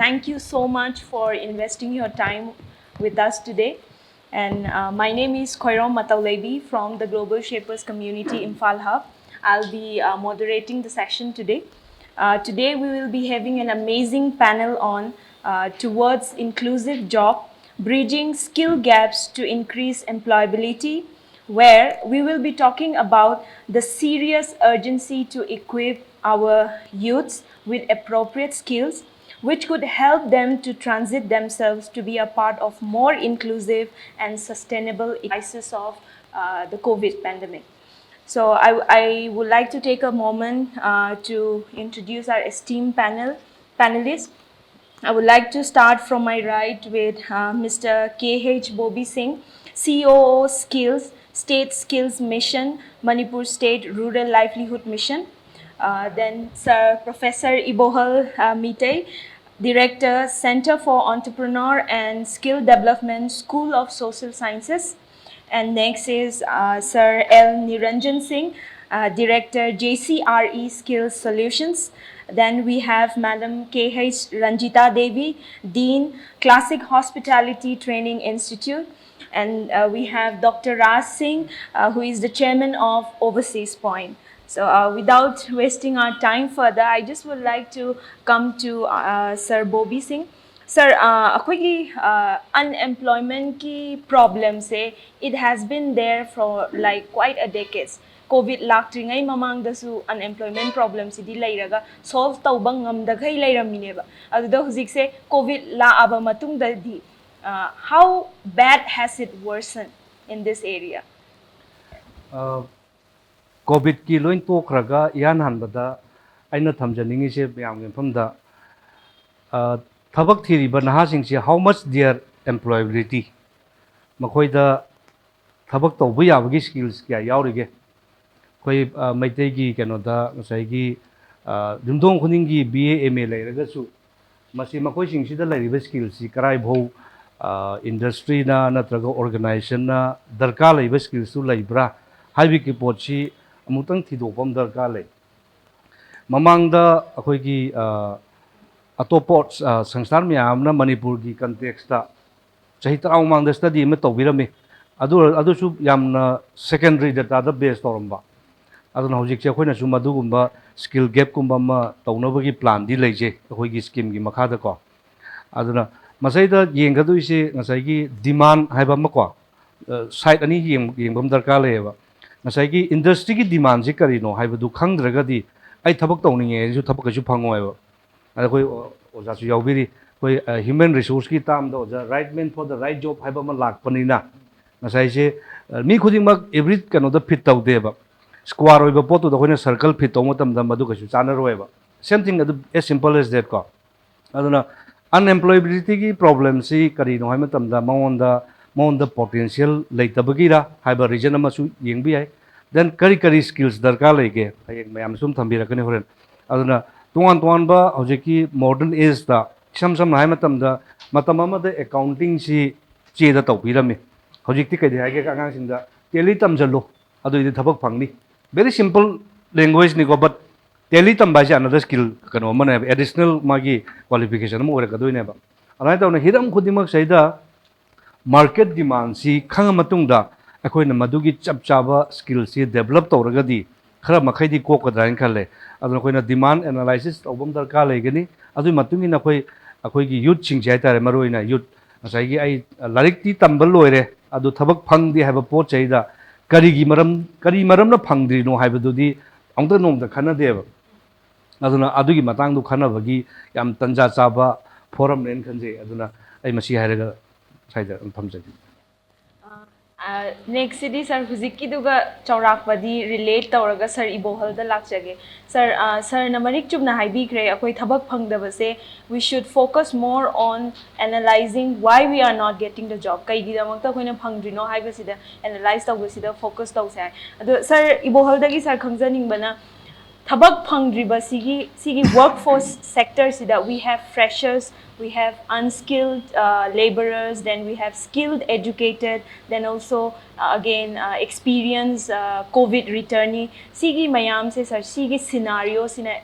Thank you so much for investing your time with us today. And my name is Khoirom Matouleibi from the Global Shapers Community Imphal Hub. I'll be moderating the session today. Today we will be having an amazing panel on towards inclusive job, bridging skill gaps to increase employability, where we will be talking about the serious urgency to equip our youths with appropriate skills which could help them to transit themselves to be a part of more inclusive and sustainable crisis of the COVID pandemic. So I would like to take a moment to introduce our esteemed panelists. I would like to start from my right with Mr. K.H. Bobby Singh, COO Skills, State Skills Mission, Manipur State Rural Livelihood Mission. Then Sir Professor Ibohal Meitei, Director, Center for Entrepreneur and Skill Development, School of Social Sciences. And next is Sir L. Niranjan Singh, Director, JCRE Skills Solutions. Then we have Madam K.H. Ranjita Devi, Dean, Classic Hospitality Training Institute. And we have Dr. Raj Singh, who is the Chairman of Overseas Point. So without wasting our time further, I just would like to come to Sir Bobby Singh. Sir, quickly, unemployment ki problem se, it has been there for like quite a decade. COVID laktringai mamang dasu unemployment problem si di lairaga solve taubang ngamdagai lairamineba. Aduda huzik se COVID la aba matung da di. How bad has it worsened in this area? COVID ki loin tokraga yan hanbada aina thamjaningi se myam famda thabak thiriba nahasing se how much their employability makhoida thabak tawbu yabagi skills kya yaurige koi Meitei gi kenoda ngasai gi dumdong khuning gi BA MA lairaga su masi makoi sing sida lairiba skills si karai bho industry na natraga organization na darka laiba skills su laibra haibi ki potchi amutang thidopam darka lai mamangda akhoi atopo sangsar myamna Manipur gi context ta chahi tarau mangda study me tawbirami adu su yamna secondary data da base toramba aduna hojik che khoina su madugumba skill gap kumba ma tawnabagi plan di leije akhoi gi scheme gi makha da ko aduna masai da yengadu ise ngasai gi demand haiba ma ko site ani yengbam darka leba ngasai gi industry gi demand ji karino haibadu khangdragadi ai thabak tawninge ju thabak ju phangoiba ada koi oja su yaubiri koi human resource ki tam da oja right man for the right job haiba ma lakpanina ngasai se mi khuding mak every kano da fit taw deba square oiba potu da koina circle fit taw matam da madu kasu chana roiba same thing as simple as that ko aduna unemployability ki problem si karino hai matam da maonda potential leitabagi haiba region amasu yengbi ai then kari skills darka leige hayek mayam sum thambirakani horen aduna tuan ba hojeki modern age da sam hai matam amada accounting si che da tawbirami hojikti kai haige angang singda teli tamjalo adu idi thabak phangni very simple language ni go but teli tamba is another skill kano man additional magi qualification mo ore kadoine ba alai tawna hiram khudimak saida market demand si khanga matungda akoina madugi chapchaba skill si develop tawragadi khara makhaidi ko kadrain khale aduna koina demand analysis tawbam darka legani adu matungina akoi gi youth sing jai tare maroina youth asai gi ai larik ti tambal loire adu thabak phangdi haiba pot chaida kari maram na phangdri no haibadu di angda nom da khana deba aduna adugi matang du khana bagi yam tanja chaba forum len khanje aduna ai masi hairaga saida thamjadi next city sir huziki duga chaurakpadi relate tawraga sir Ibohal da lakchage sir namarik chubna haibi kre akoi thabak phangdaba se we should focus more on analyzing why we are not getting the job kai gi damakta koina phangdrino haiba sida analyze tawbasida focus tawsai ado sir Ibohal dagi sir khangjaning bana thabak phangdriba sigi workforce sector sida we have freshers, we have unskilled laborers, then we have skilled educated, then also again experienced COVID returnee sigi mayam se sir sigi scenario sina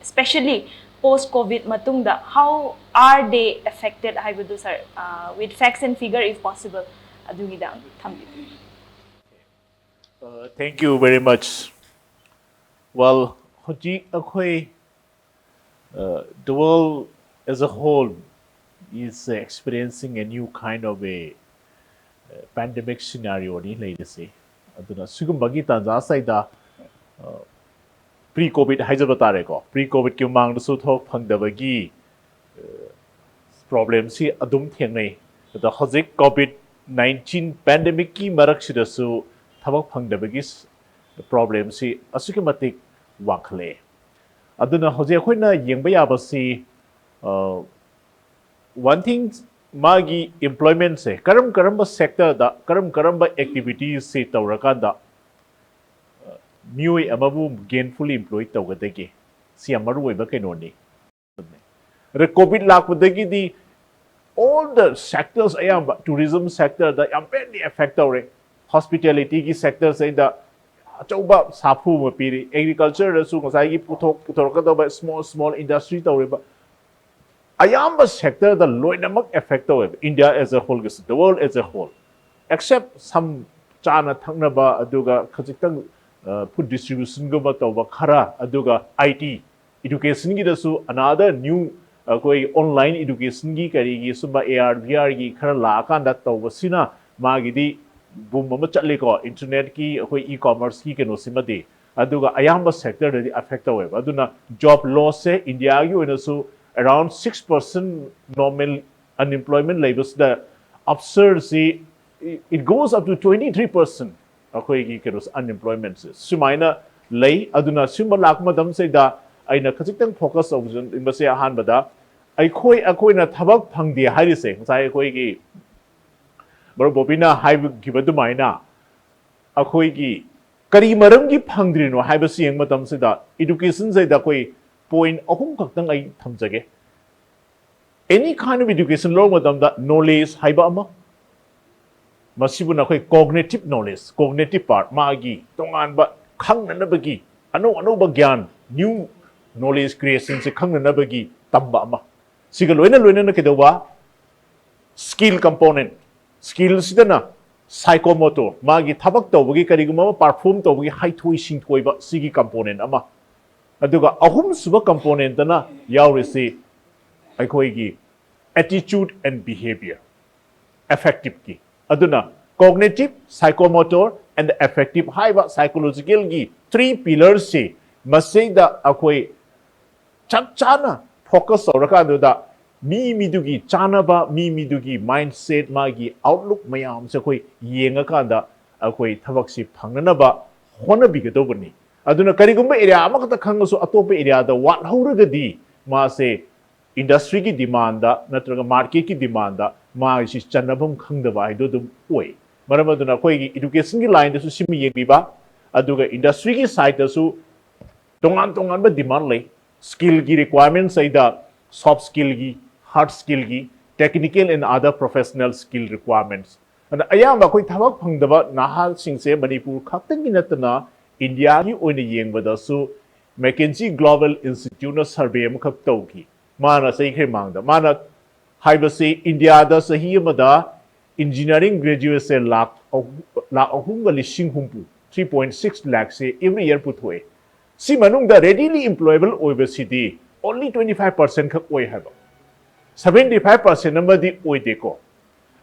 especially post COVID matungda, how are they affected haibudu sir, with facts and figure if possible, adugida thambi. Thank you very much. Well, the world as a whole is experiencing a new kind of a pandemic scenario. Pre-COVID pre-COVID ki mang su thok phang da bagi problem si adum thiang nei the hozik COVID-19 pandemic ki marak si da su thabak phang da bagi problem si asuki matik wakhle aduna hoje khoina yengba ya ba si one thing magi employment se karam sector da karam activities se tawrakan da Mui amabu gainfully employed tawgadagi si amaru iba kainoni. The COVID lakwadagi di all the sectors ayam tourism sector da am very affected hospitality ki sector say da chauba sapu mapiri agriculture rasu ngasai ki puthok ka da small industry tawreba ayam sector da loinamak affected India as a whole the world as a whole except some chana thangna ba aduga khajitang food distribution go ba tawba khara aduga IT education gi dasu another new koi online education gi kari gi sumba AR VR gi khara la kan da tawba sina ma gi di boom ma chatle ko internet ki koi e-commerce ki keno simadi aduga ayamba sector da affect awe aduna job loss se India gi oina su around 6% normal unemployment levels the absurd see it goes up to 23%. Akoigi keros unemployment sumaina lay aduna sumba lakma dam se da aina khajitang focus option imbase ahan bada akoi na thabak phangdi hairi se sai akoi gi bar bobina haib gibadu maina akoi gi kari maram gi phangdri no haibasi yeng matam se da education se da koi point ahum khaktang ai thamjage any kind of education lo matam da knowledge haiba ama Masibu na cognitive knowledge, cognitive part, magi, tongan ba, kang na nabagi, ano ba gyan, new knowledge creation si kang na nabagi, tamba ma. Siga loina na kidawa, skill component, skill sida na, psychomotor, magi tabak to, bagi kariguma perform to, bagi high tuition to ba, sigi component ama. Aduga, ahum suba component na, yaw si, ay koigi, attitude and behavior, effective ki. Aduna cognitive, psychomotor, and the affective high psychological gi three pillars se masay da akoi chana focus oraka da mi midugi chana ba mi midugi mindset magi outlook mayam se koi yenga ka da akoi thabak si phangnana ba hona bigadobani aduna karigumba area amakata khangasu atope area da wat hauragadi ma se industry ki demand da natraga market ki demand da ma si chanabam khangdaba ai do dum oi maramaduna koi gi education ki line da su simi yemi ba aduga industry ki side da su tongan ba demand lay skill ki requirements sai da soft skill gi hard skill gi technical and other professional skill requirements and ayamba koi thabak phangdaba nahal singse Manipur khaktang gi natna India gi oina yengba da su McKinsey Global Institute na survey am khak tawki mana sai khre mangda mana haibase India da sahi amada engineering graduates se lakh ahum lishing humpu 3.6 lakh se every year puthoe si manung da readily employable obesity only 25% khak oi haba 75% amadi oi deko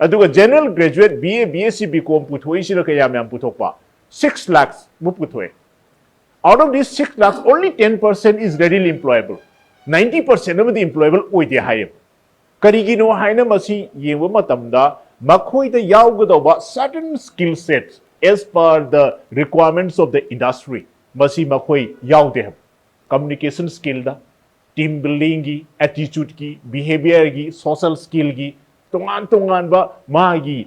aduga general graduate BA BSc BCom puthoe sira kaya myam puthokpa 6 lakhs mu puthoe out of these 6 lakhs only 10% is readily employable 90% amadi employable oi de hayab karigino haina masi yengba matamda makhoi da yaugadawa certain skill sets as per the requirements of the industry masi makhoi yaude have communication skill da team building gi attitude ki behavior gi social skill gi tongan ba magi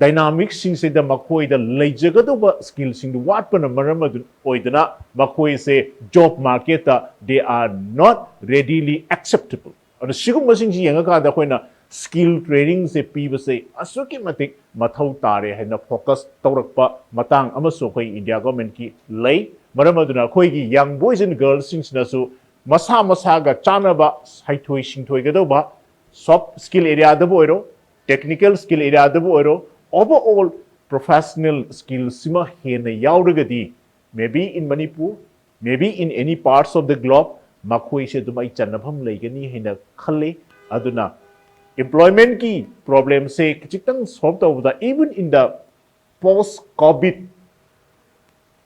dynamic sing se da makhoi da leijagadawa skill sing du wat pana maramadu oidana makhoi se job market da they are not readily acceptable and sigum masing ji yanga ka da koina skill training se piba se asuki matik mathau tare haina focus tawrakpa matang amaso koi India government ki lay maramaduna koi gi young boys and girls sing na su masa masaga chanaba haithoi singthoi gadoba soft skill area da boiro technical skill area da boiro overall professional skill sima hena yauragadi maybe in Manipur maybe in any parts of the globe makhoi se dumai chanabham leigani hena khalle aduna employment ki problem se chitang solve tawda even in the post COVID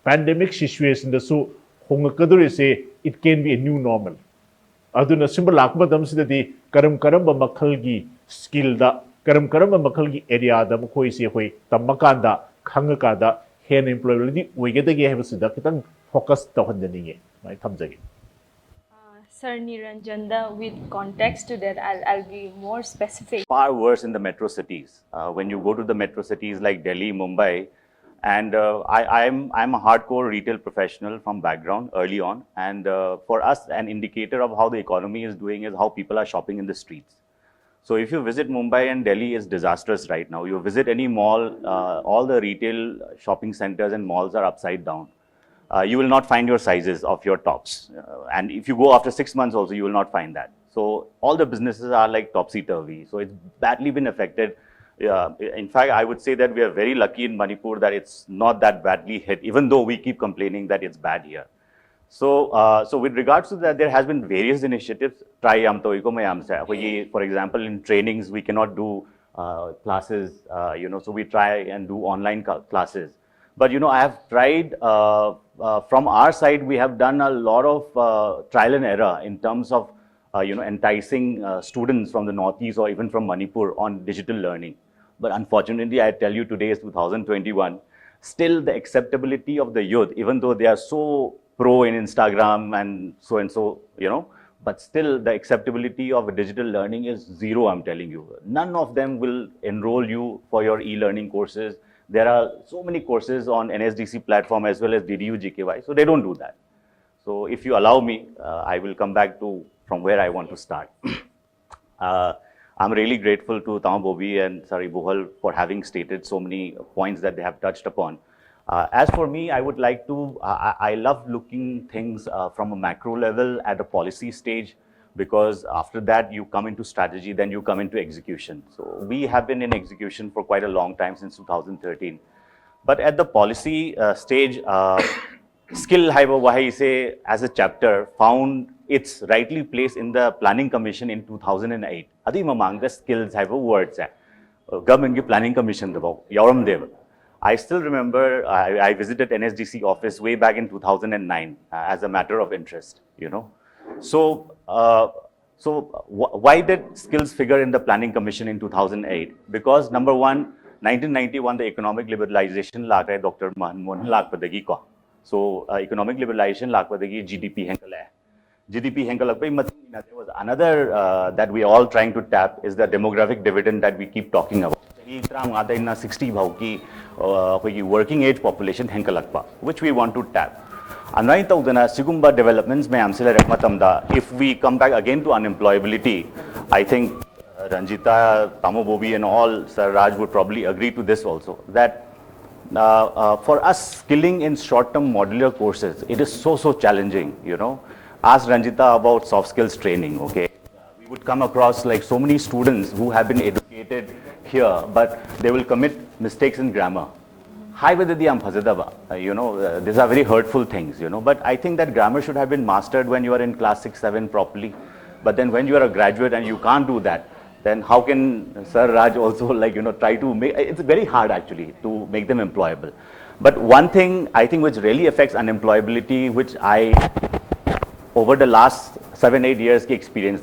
pandemic situation da su hongakadure se it can be a new normal aduna simple lakma dam sidadi karam ba makhal gi skill da karam makhal gi area da mkhoi se hoi tamakanda khangaka da hen employability oigedagi habsida kitang focus tawhanjani mai thamjagi Sir Niranjan, with context to that, I'll be more specific. Far worse in the metro cities. When you go to the metro cities like Delhi, Mumbai, and I'm a hardcore retail professional from background early on, and for us, an indicator of how the economy is doing is how people are shopping in the streets. So if you visit Mumbai and Delhi, is disastrous right now. You visit any mall, all the retail shopping centers and malls are upside down. You will not find your sizes of your tops. And if you go after 6 months also, you will not find that. So all the businesses are like topsy-turvy. So it's badly been affected. In fact, I would say that we are very lucky in Manipur that it's not that badly hit, even though we keep complaining that it's bad here. So, so with regards to that, there has been various initiatives. For example, in trainings, we cannot do classes, so we try and do online classes. But, I have tried, from our side, we have done a lot of trial and error in terms of, enticing students from the Northeast or even from Manipur on digital learning. But unfortunately, I tell you, today is 2021. Still, the acceptability of the youth, even though they are so pro in Instagram and so, but still the acceptability of digital learning is zero, I'm telling you. None of them will enroll you for your e-learning courses. There are so many courses on NSDC platform as well as DDU GKY, so they don't do that. So if you allow me, I will come back to from where I want to start. I'm really grateful to Bobi and Sir Ibohal for having stated so many points that they have touched upon. As for me, I would like to, I love looking things from a macro level at a policy stage, because after that you come into strategy, then you come into execution. So we have been in execution for quite a long time, since 2013. But at the policy stage, skill say as a chapter found its rightly placed in the Planning Commission in 2008. Adi mamang the skills have words. Government Planning Commission Khoirom Matouleibi. I still remember I visited NSDC office way back in 2009 as a matter of interest, So, why did skills figure in the Planning Commission in 2008? Because number one, 1991, the economic liberalization lag rahe Dr. Manmohan Lakpadagi ko. So, economic liberalization Lakpadagi GDP henkala. GDP henkala there was another that we are all trying to tap is the demographic dividend that we keep talking about. 60 working age population which we want to tap. Sigumba developments if we come back again to unemployability, I think Ranjita, Bobi and all, Sir Raj would probably agree to this also, that for us skilling in short-term modular courses, it is so challenging, Ask Ranjita about soft skills training, okay? We would come across like so many students who have been educated here, but they will commit mistakes in grammar. These are very hurtful things, but I think that grammar should have been mastered when you are in class 6, 7 properly. But then when you are a graduate and you can't do that, then how can Sir Raj also try to make, it's very hard actually to make them employable. But one thing I think which really affects unemployability, which I, over the last 7-8 years ki experience,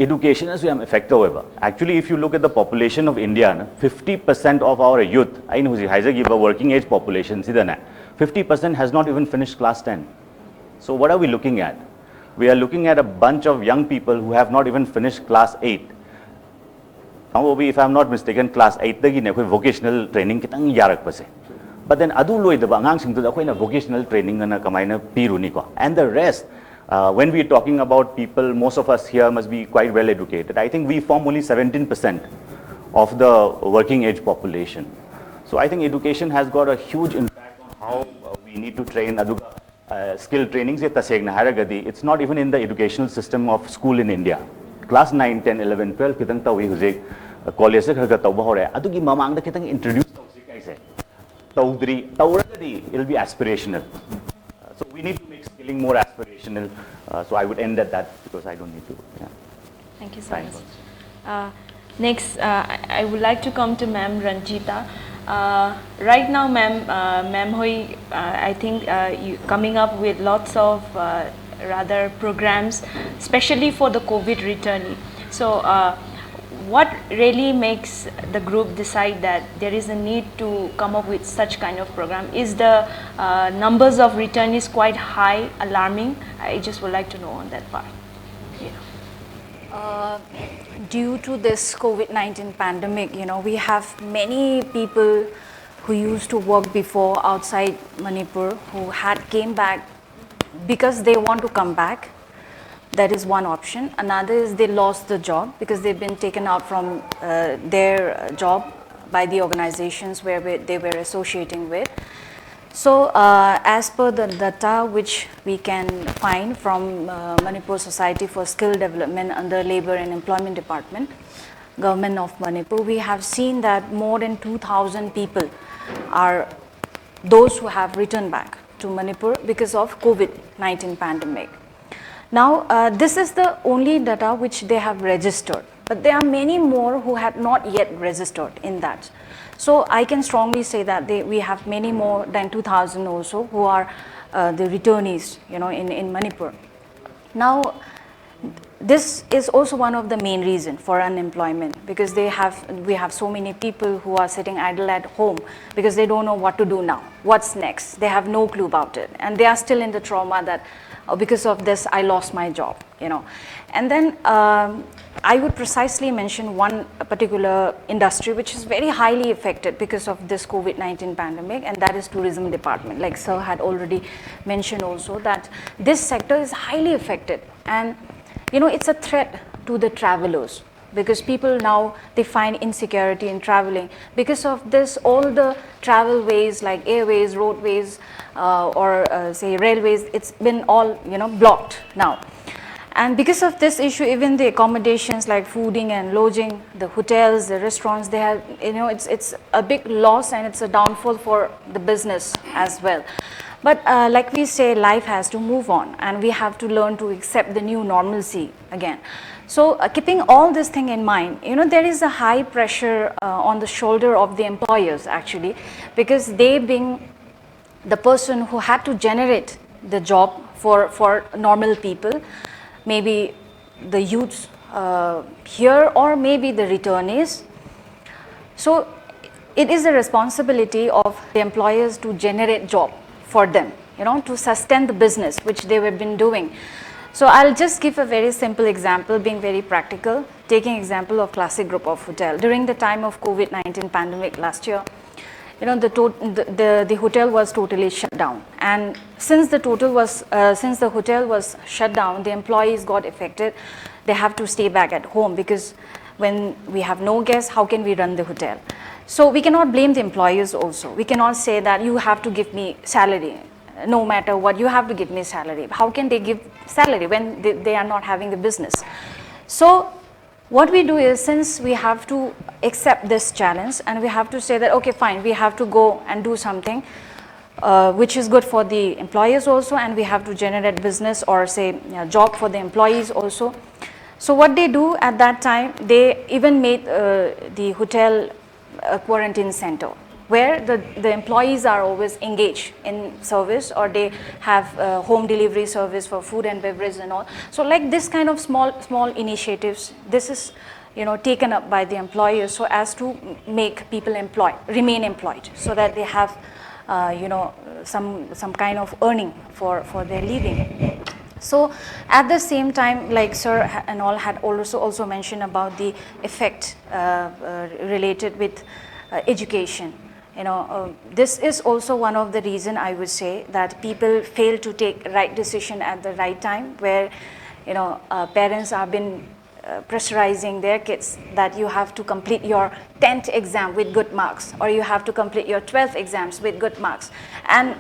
education is effective. Actually, if you look at the population of India, 50% of our youth, I know a working age population, 50% has not even finished class 10. So what are we looking at? We are looking at a bunch of young people who have not even finished class 8. If I'm not mistaken, class 8 vocational training kitang yarak pa se. But then vocational training and the rest. When we are talking about people, most of us here must be quite well educated. I think we form only 17% of the working age population. So I think education has got a huge impact on how we need to train. skill training se tasegna haragadi it's not even in the educational system of school in India. Class 9, 10, 11, 12 kitang tawi hujik college se khaga tawba hore adugi mamang da kitang introduce tawsi kaise tawdri tawragadi it'll be aspirational. So we need to make skilling more aspirational. So I would end at that because I don't need to. Yeah. Thank you so much. Next, I would like to come to Ma'am Ranjita. Right now, Ma'am Hoi, I think you coming up with lots of rather programs, especially for the COVID returnee. So, what really makes the group decide that there is a need to come up with such kind of program? Is the numbers of returnees quite high, alarming? I just would like to know on that part. Due to this COVID-19 pandemic, we have many people who used to work before outside Manipur who had came back because they want to come back. That is one option. Another is they lost the job because they've been taken out from their job by the organizations where they were associating with. So as per the data which we can find from Manipur Society for Skill Development under Labor and Employment Department, Government of Manipur, we have seen that more than 2,000 people are those who have returned back to Manipur because of COVID-19 pandemic. Now this is the only data which they have registered, but there are many more who have not yet registered in that. So I can strongly say that we have many more than 2,000 also who are the returnees, in Manipur. Now, this is also one of the main reasons for unemployment because we have so many people who are sitting idle at home because they don't know what to do now. What's next? They have no clue about it, and they are still in the trauma that because of this I lost my job. And then I would precisely mention one particular industry which is very highly affected because of this COVID-19 pandemic, and that is tourism department. Like Sir had already mentioned also that this sector is highly affected, and it's a threat to the travelers because people now they find insecurity in traveling because of this. All the travel ways like airways, roadways, or say railways, it's been all blocked now. And because of this issue, even the accommodations like fooding and lodging, the hotels, the restaurants, they have, it's a big loss and it's a downfall for the business as well. But like we say, life has to move on and we have to learn to accept the new normalcy again. So keeping all this thing in mind, there is a high pressure on the shoulder of the employers actually, because they being the person who had to generate the job for normal people, maybe the youths here or maybe the returnees. So it is the responsibility of the employers to generate job for them, to sustain the business which they have been doing. So I'll just give a very simple example, being very practical, taking example of Classic Group of Hotel. During the time of COVID-19 pandemic last year, the hotel was totally shut down, and since the hotel was shut down, the employees got affected. They have to stay back at home because when we have no guests, how can we run the hotel? So we cannot blame the employers also. We cannot say that you have to give me salary. No matter what, you have to give me salary. How can they give salary when they are not having the business? So what we do is, since we have to accept this challenge and we have to say that, okay, fine, we have to go and do something which is good for the employers also, and we have to generate business or say job for the employees also. So what they do at that time, they even made the hotel a quarantine center where the employees are always engaged in service, or they have home delivery service for food and beverage and all. So like this kind of small initiatives, this is taken up by the employers so as to make people remain employed, so that they have some kind of earning for their living. So at the same time, like Sir and all had also mentioned about the effect related with education. This is also one of the reason, I would say, that people fail to take right decision at the right time, where parents have been pressurizing their kids that you have to complete your 10th exam with good marks, or you have to complete your 12th exams with good marks. And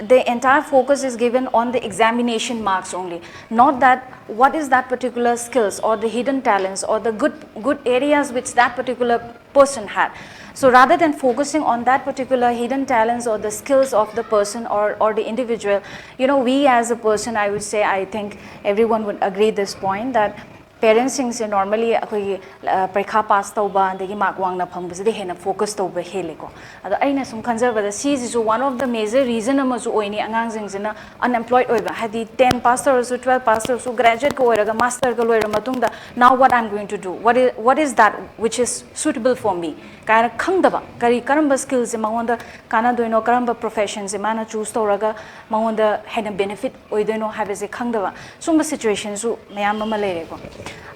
the entire focus is given on the examination marks only, not that what is that particular skills or the hidden talents or the good areas which that particular person had. So rather than focusing on that particular hidden talents or the skills of the person or the individual, we as a person, I would say, I think everyone would agree this point, that parents normally parikha pass tauba degi mark wangna phambaside hena focus tauba heleko ado aina sum khanjabada si is one of the major reason amasu oini angang jingsina unemployed oiba hadi 10 pass tawsu 12 pass tawsu graduate ko oiraga master ga loira matungda now what I'm going to do, what is that which is suitable for me kara khangdaba kari karamba skills mangonda kana doino karamba professions mana choose tawraga mangonda hena benefit oidoino habese khangdaba sumba situations su mayam ama leireko.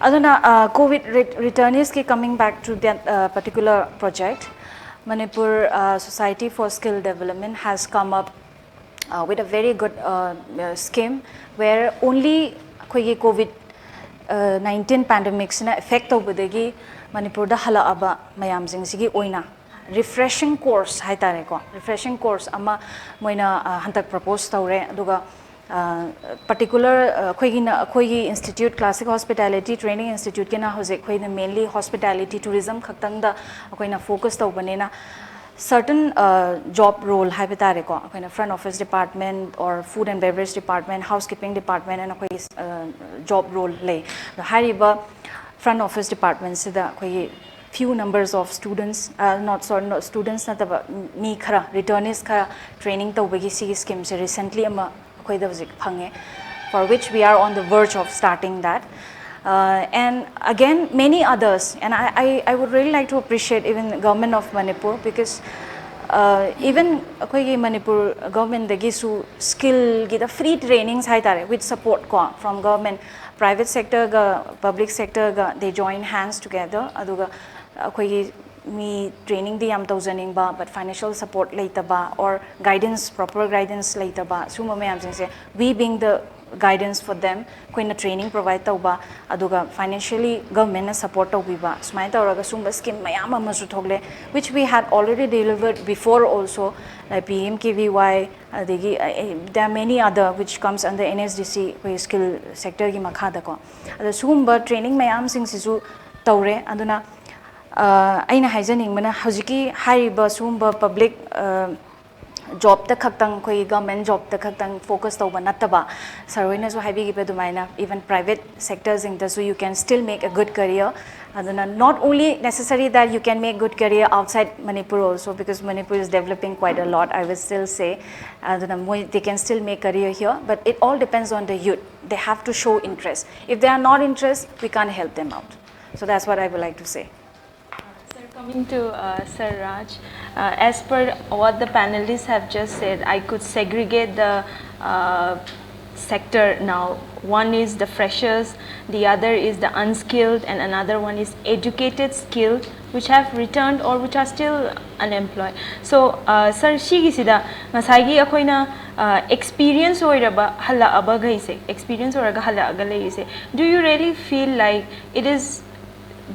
Aduna COVID returnees ki coming back to that particular project, Manipur Society for Skill Development has come up with a very good scheme where only COVID-19 pandemic sina effect obudegi Manipur da hala aba mayam sigi oina refreshing course hai tare ko refreshing course ama moina hantak propose tawre aduga particular khoi institute classic hospitality training institute ke na hoje khoi mainly hospitality tourism khaktang da khoi na focus tawbanena certain job role hai betare ko khoi na front office department or food and beverage department housekeeping department and khoi job role lay the hariba front office department sida khoi few numbers of students not students not me khara returnees khara training tawbagi si scheme se recently ama for which we are on the verge of starting that. And again, many others. And I would really like to appreciate even the government of Manipur, because even Manipur government they give skill, give free trainings with support from government, private sector, public sector, they join hands together. Me training the am ba, but financial support later ba, or guidance, proper guidance later ba. Suma me am say we being the guidance for them, na training provide ba, aduga financially government support ba. Sumai tauraga sumba scheme mayama masu thogle, which we had already delivered before also, like PMKVY. There are many other which comes under NSDC skill sector ki makhada ko. Adu sumba training mayam sing sisu taure aduna. Aina haijaning mana hojiki hariba sumba public job ta khaktang khoi government job ta khaktang focus tawba nataba sarwena so haibi gi pedumaina even private sectors in the so you can still make a good career aduna not only necessary that you can make good career outside Manipur also, because Manipur is developing quite a lot, I will still say aduna they can still make career here, but it all depends on the youth. They have to show interest. If they are not interested, we can't help them out. So that's what I would like to say. Coming to Sir Raj, as per what the panelists have just said, I could segregate the sector now. One is the freshers, the other is the unskilled, and another one is educated, skilled, which have returned or which are still unemployed. So, Sir, shigi sida ngasagi akoina experience oiraba hala abagai se experience oraga hala agalei se. Do you really feel like it is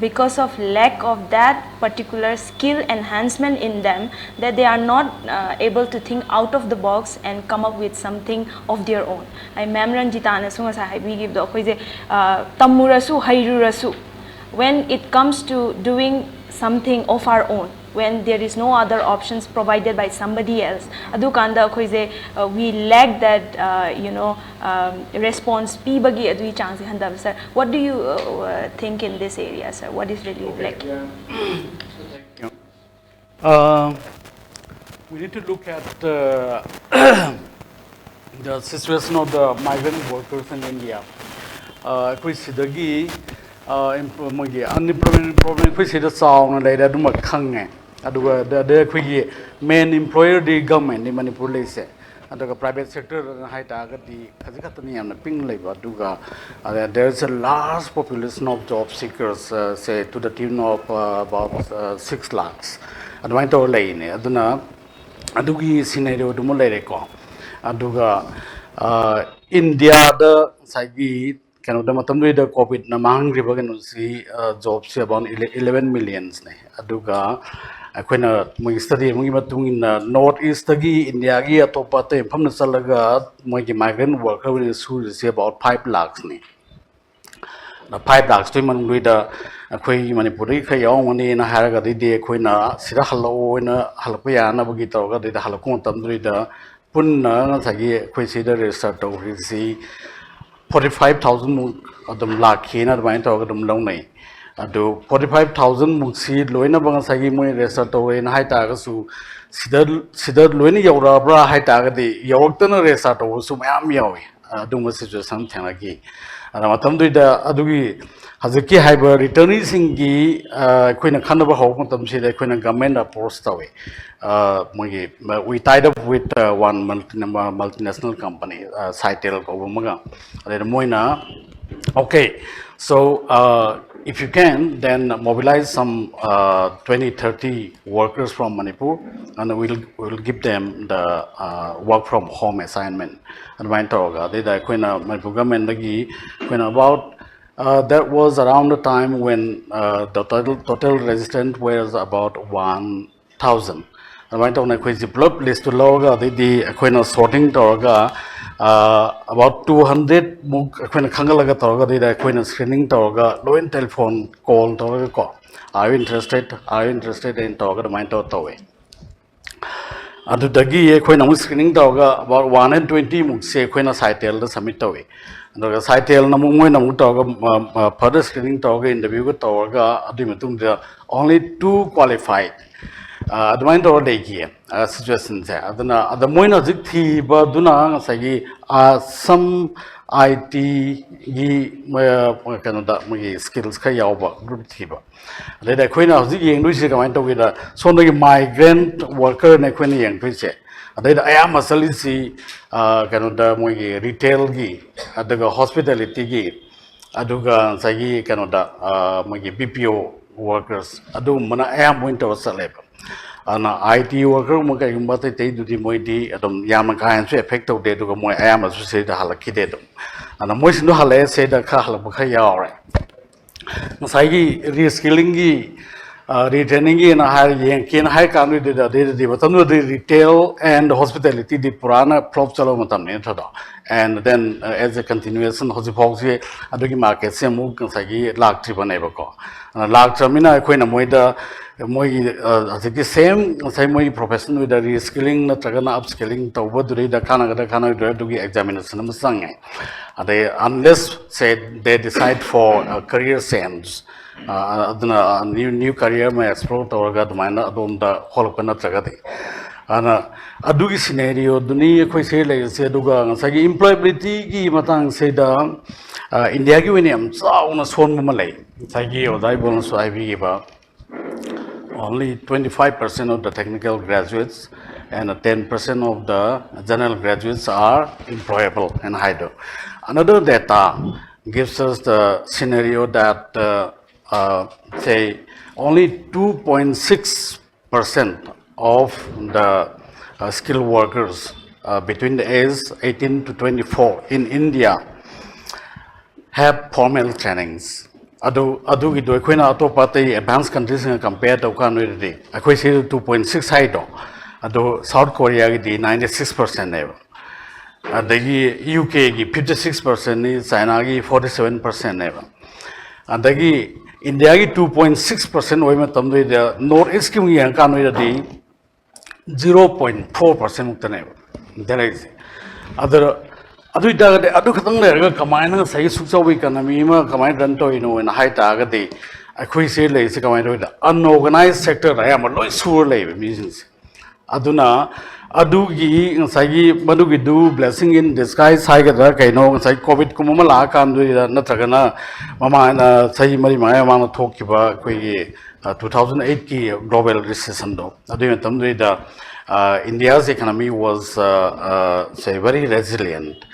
because of lack of that particular skill enhancement in them that they are not able to think out of the box and come up with something of their own? I ma'am Ranjita sunga sa we give the koise tamurasu hairurasu. When it comes to doing something of our own, when there is no other options provided by somebody else, adukanda koise we lack that response p bagi adui chance handab. Sir, what do you think in this area, sir? What is really lacking? We need to look at the situation of the migrant workers in India. Unemployment problem the song like that the main employer the government in Manipur the private sector high target the ping labor there's a large population of job seekers say to the tune of about 6 lakhs advance to lane aduna adugi scenario dumulere ko aduga India the sagi kind of the matamri COVID na mahang riba can see jobs about 11 millions ne aduga akwena mo study mo matung in north east gi India gi atopa te pham na salaga mo gi migrant worker in school see about 5 lakhs ne na 5 lakhs to man ruida akhoi manipuri kha yaw ni na haraga de akhoi na sira halo na halpa ya na bagi tawga de halakon tamruida punna sagi akhoi sida register to si 45,000 muk adum lakhi na bain tawga dum long nei adu 45,000 muk si loina bang sagi moi register to in hai ta ga su sida loina yawra bra hai ta ga de yawak na register to su mayam yawi adu ma situation thanagi ana matam duida adugi haziki haiba returning singi koina khanaba ho matam sida koina government approach tawe we tied up with one multinational company Cytel ko maga ade moina okay so if you can then mobilize some 20-30 workers from Manipur and we'll give them the work from home assignment and my toga they da koina Manipur government lagi koina about that was around the time when the total resident was about 1,000. And my toga koi develop list to loga the koina sorting toga about 200 muk koina khangalaga toga the koina screening toga low in telephone call toga ko are you interested in toga my toga adu dagi koina screening toga about 120 muk se koina Cytel the submit toga and Cytel na moi na toga further screening toga interview ko toga adu matung only 2 qualified admain to de ki situation se adana adamoina jikthi ba duna sagi some IT gi kana da magi skills kha yaw ba group thi ba le da khoina hojik yeng dui se kamain to gi da son da migrant worker ne khoina yeng dui se adai da ayam asali si kana da magi retail gi adaga hospitality gi aduga sagi kana da magi BPO workers adu mana ayam point to sale ana IT worker mo kai gumba te du di moi di adum yam ka han se effect to de du mo ayam asu se da halaki de dum ana moi sin do hale se da kha hal kha yaw re sai gi reskilling gi retraining gi na har yen ken hai ka nu de da de batam no de retail and hospitality di purana prop chalo matam ne thada and then as a continuation hoji phok se adugi market se mu sai gi lak tri banai ba ko lak tramina khoi na moi da moi the same sai moi profession with the reskilling na tagana upskilling to boduri da kana do gi examination ma sang they unless say they decide for career change aduna new career ma explore to ga dmaina adom da holpana tagade ana adugi scenario duni khoi se le se duga ngasagi employability gi matang se da India gi wini am chauna son ma lai sagi odai bon so I bi ba only 25% of the technical graduates and 10% of the general graduates are employable in Haido. Another data gives us the scenario that say only 2.6% of the skilled workers between the age 18 to 24 in India have formal trainings. Adu gi do khoina to pate advanced countries compare to kan ri akhoi se 2.6 high do adu South Korea gi 96% ne adagi UK gi 56% ni China gi 47% ne adagi India gi 2.6% oi ma tam de North East ki yang kan ri 0.4% mukta ne there is other adu da adu khatang le ga kamai na sai sukchawi economy ma kamai ran to ino na hai ta ga de akhoi se le se kamai do da unorganized sector ra ya ma loi sur le means aduna adu gi sai gi madu gi du blessing in disguise sai ga da kai no sai COVID kuma ma la kan du na tra ga na mama na sai mari ma ma na thok ki ba koi gi 2008 ki global recession do adu tam du da India's economy was say very resilient.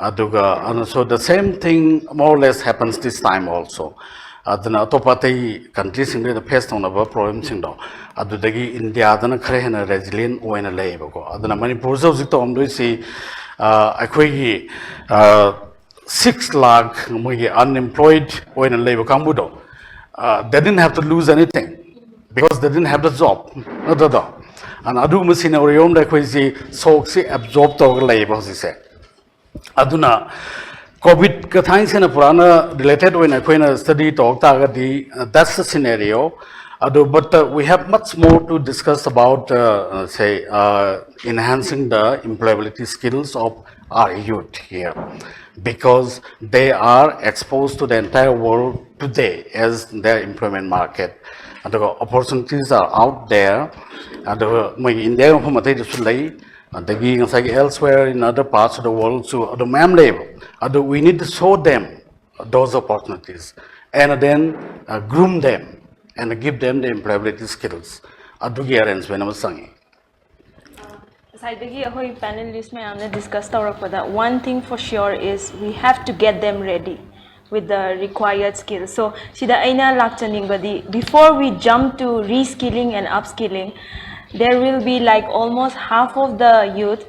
And so the same thing more or less happens this time also. Adana topate countries in the past on our problems in Adudagi India adana khare resilient o in a labor. Adana Manipur so zitom do see 6 lakh unemployed or in labor kambudo. They didn't have to lose anything because they didn't have the job. And adu masina oriom da koi si soksi absorb to labor si se. Aduna COVID ka thain sena purana related when I study talk that's the scenario. But we have much more to discuss about enhancing the employability skills of our youth here, because they are exposed to the entire world today as their employment market. And the opportunities are out there. And in there, elsewhere in other parts of the world, so the ma'am label, we need to show them those opportunities and then groom them and give them the employability skills. Adugi arrangement was sang. Saidagi ahoy panelist mein humne discuss tawrakpada. One thing for sure is we have to get them ready with the required skills. So sida aina lakchaning badi, before we jump to reskilling and upskilling, there will be like almost half of the youth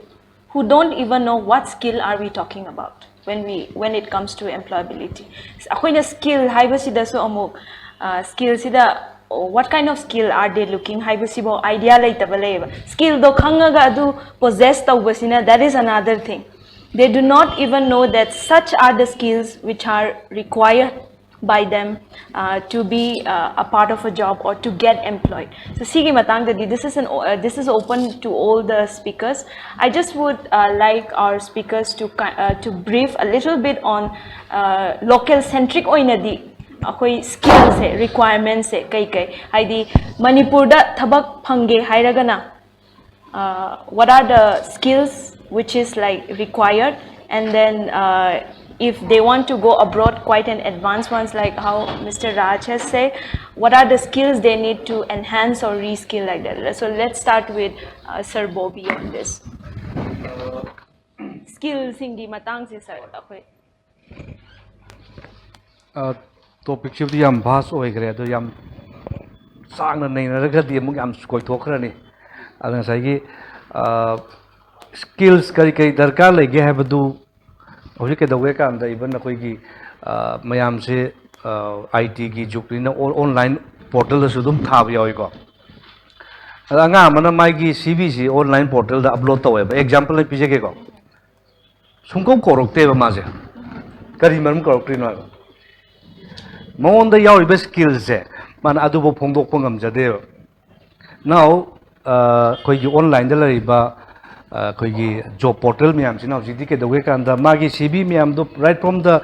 who don't even know what skill are we talking about when it comes to employability. Ahoy na skill haiba sida so amuk skill sida what kind of skill are they looking? Haibasibo idea later skill do khangaga adu possess tawbasina, that is another thing. They do not even know that such are the skills which are required by them to be a part of a job or to get employed. So Sigi Matangadi, this is open to all the speakers. I just would like our speakers to brief a little bit on local centric oinadi akoi skills hai, requirements hai kai haidi Manipur da thabak phange hairagana what are the skills which is like required, and then if they want to go abroad, quite an advanced ones like how Mr. Raj has said, what are the skills they need to enhance or reskill like that. So let's start with Sir Bobby on this. Skills in the matang se sir topic ship yam vast oi gre do yam sang na nei na ga di mu yam koi thokrani adang sai gi skills kari darkar lege hai badu hoje ke dawe ka anda even na koi gi mayam se IT gi jukri na online portal da sudum thab yoi ko anga mana mai gi CBC online portal da upload tawe ba example le pije ke ko sungko korokte ba ma je kari marum korokte no Mon the yaw skills man adubo pongdok pongam jade now koi online da lariba koi job portal miam sina jidi ke doge kan da magi CV miam do right from the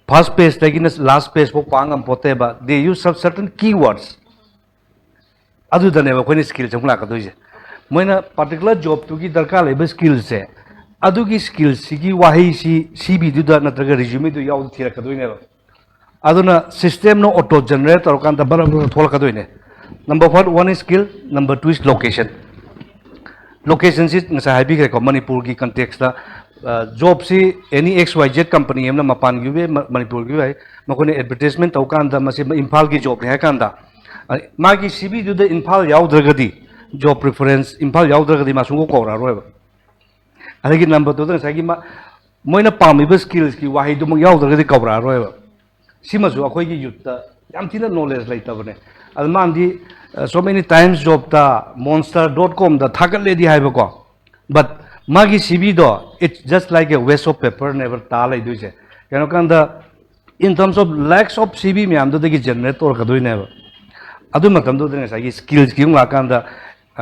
first page taking last page po pangam pote ba they use certain keywords adu da ne ba koi skills jungla ka doje moina particular job to gi darkar leba skills se adu gi skills sigi wahi si CV du da natraga resume do yaw thira ka doine ba aduna system no auto generate or kan da baram thol ka doine number 1 is skill, number 2 is location. Location is ngasa habi ke ko Manipur ki context da job si any XYZ company emna mapan gi Manipur gi hai makone advertisement tau kan da masi Imphal ki job ne kan da ma gi CV du da Imphal yaw dragadi job preference Imphal yaw dragadi ma sungo ko ra ro ba adagi number 2 da sagi ma moina pami ba skills ki wahi du mo yaw dragadi ko ra ro ba sima su akoi gi youth da yam tina knowledge lai tabane almandi so many times job ta monster.com da thagal le di haiba ko but magi CV do it's just like a waste of paper never ta lai du je kano kan da in terms of lakhs of CV mi am do gi generate or ka do ne ba adu matam do ne sa gi skills gi ma kan da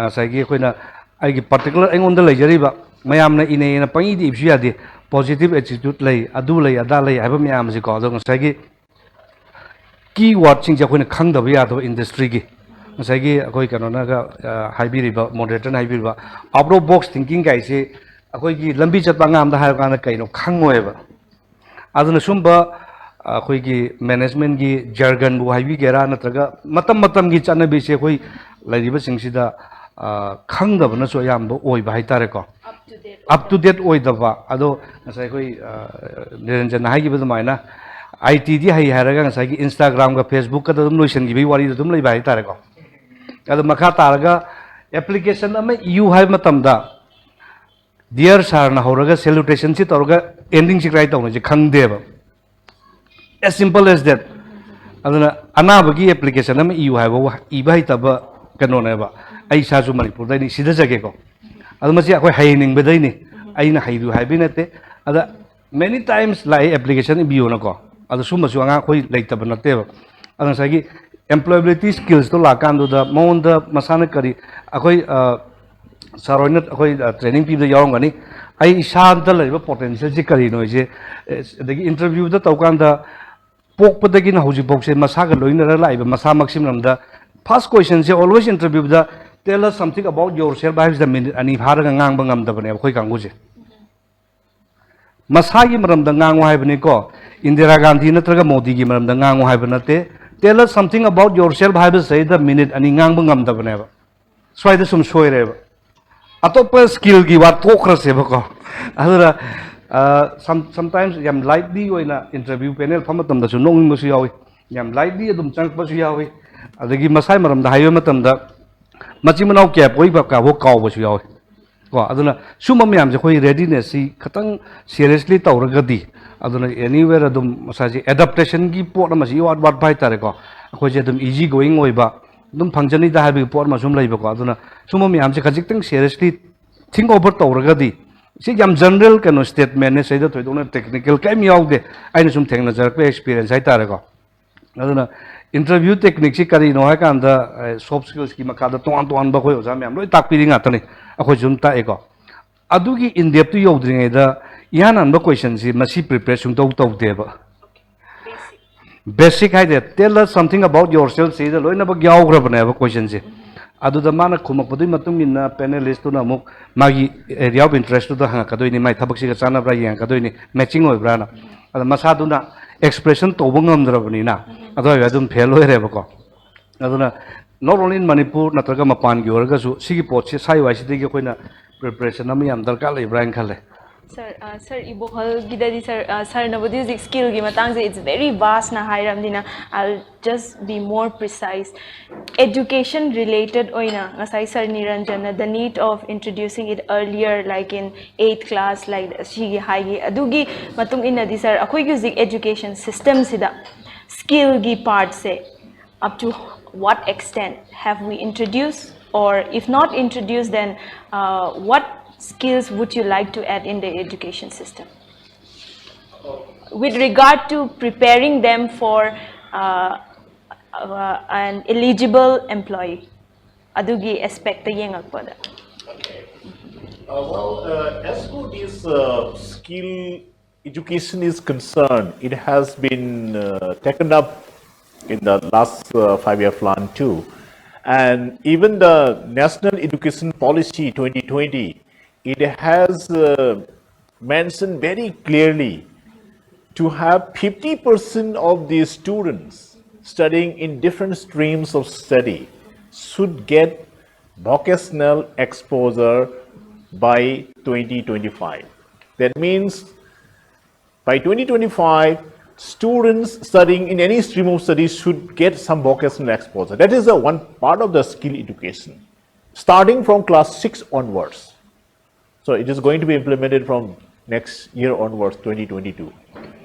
sa gi koina ai gi particular engon da lai jari ba mayam na ine na pangi di ibsu ya di positive attitude lai adu lai ada lai haiba mi am ji ko do sa gi keyword sing ja koina khang da ba ya do industry gi sa gi koi kano na ga haibi ri ba moderator na haibi ba out of box thinking gai se akoi gi lambi chat ba ngam da ha ka na kai no khang ngoi ba aduna sumba akoi gi management gi jargon bu haibi gera na traga matam gi chana bi se koi lai ba sing si da khang da ba na so yam bo oi ba hai tare ko up to date oi da ba ado sa koi Niranjan hai gi ba mai na IT di hai haraga sa gi Instagram ga Facebook ka dum loisan gi bi wari dum lai ba hai tare ko ado makha targa application ama you have matam da dear sir na horaga salutation si torga ending si krai tawna je khangdeba as simple as that aduna anabagi application am iu haiba ibai taba kanona ba ai sa ju Manipur dai ni sida jage ko adu masi akoi haining bedai ni aina haidu haibinate ada many times lai application biu na ko adu suma su anga khoi leitaba nate ba adu sagi employability skills to la kan do da mon da masana kari akoi saroina akoi training pi da yawng gani ai isam da laiba potential ji kari no je dagi interview da tawkan da pok padagi na hoji pok se masa ga loina ra laiba masa maximum namda first question se always interview da tell us something about yourself by the minute ani har ga ngang bangam da bane khoi kangu je masa gi maram da ngang wa bane ko Indira Gandhi natraga Modi gi maram da ngang wa banate tell us something about yourself by the minute ani ngang bangam da bane ba swai da sum soire ba atop skill gi wat thokra se ba ko adura sometimes yam lightly oina interview panel phamatam da su nong mu su yawi yam lightly adum chang pa su yawi adagi masai maram da hayo matam da machi manau kya poi ba ka ho kaw ba su yawi ko aduna suma myam je khoi readiness si khatang seriously tawraga di aduna anywhere adum masaji adaptation gi pot ma si wat wat bai tare ko khoi je adum easy going oi ba dum phangjani da habi pot ma sum lai ba ko aduna suma myam je khajik tang seriously think over tawraga di si jam general kano statement ne saida thoidona technical kai mi yaude aina sum thengna jar pe experience ai tare ko aduna interview technique si kari no ha kan da soft skills ki makada ton ba khoi oja myam loi tak pi ringa tane akhoi sum ta e ko adugi in depth tu yodringai da yanan ba question si masi preparation to de ba basic hai de tell us something about yourself say the loina ba gyaw gra bana ba question si adu da mana khumak pudui matung inna panelist tu na muk magi area of interest tu da hanga kadoi ni mai thabak si ga chana bra yang kadoi ni matching oi bra na ada masa du na expression to bangam dra bani na adu ya dum fail oi re ba ko adu na not only in Manipur natraga mapan gi orga su sigi pot si sai wai si de gi koina preparation am yam dar ka lai bra khale Sir, Ibohal gidadi sir nabodi skill gi matang it's very vast na hairam dina. I'll just be more precise. Education related oina ngasai sir Niranjan the need of introducing it earlier like in 8th class like shigi haigi adugi matung ina di sir akoi gi education system sida skill gi part se up to what extent have we introduced, or if not introduced then what skills would you like to add in the education system with regard to preparing them for an eligible employee? Adugi aspect yengal pada. As far as skill education is concerned, it has been taken up in the last 5-year plan too, and even the National Education Policy 2020. It has mentioned very clearly to have 50% of the students studying in different streams of study should get vocational exposure by 2025. That means by 2025, students studying in any stream of study should get some vocational exposure. That is the one part of the skill education, starting from class 6 onwards. So it is going to be implemented from next year onwards, 2022.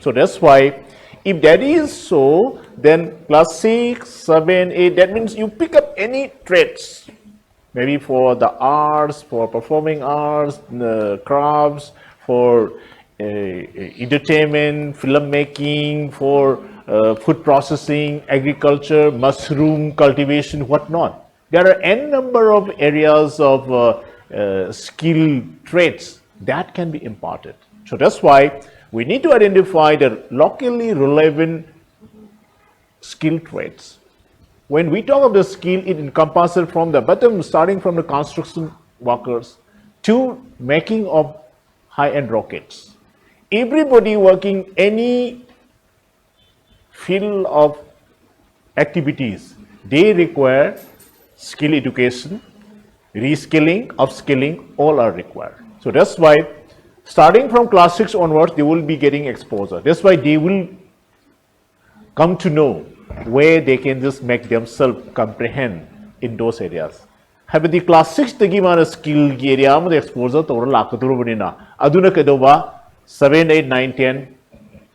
So that's why, if that is so, then class 6, 7, 8, that means you pick up any trades, maybe for the arts, for performing arts, crafts, for entertainment, filmmaking, for food processing, agriculture, mushroom cultivation, whatnot. There are n number of areas of skill traits that can be imparted. So that's why we need to identify the locally relevant skill traits. When we talk of the skill, it encompasses from the bottom, starting from the construction workers to making of high-end rockets. Everybody working any field of activities, they require skill education, reskilling, upskilling, all are required. So that's why starting from class 6 onwards, they will be getting exposure. That's why they will come to know where they can just make themselves comprehend in those areas. Habiti class 6 tagi mana skill area ma exposure to lakaturu banina aduna kedoba 7, 8, 9, 10,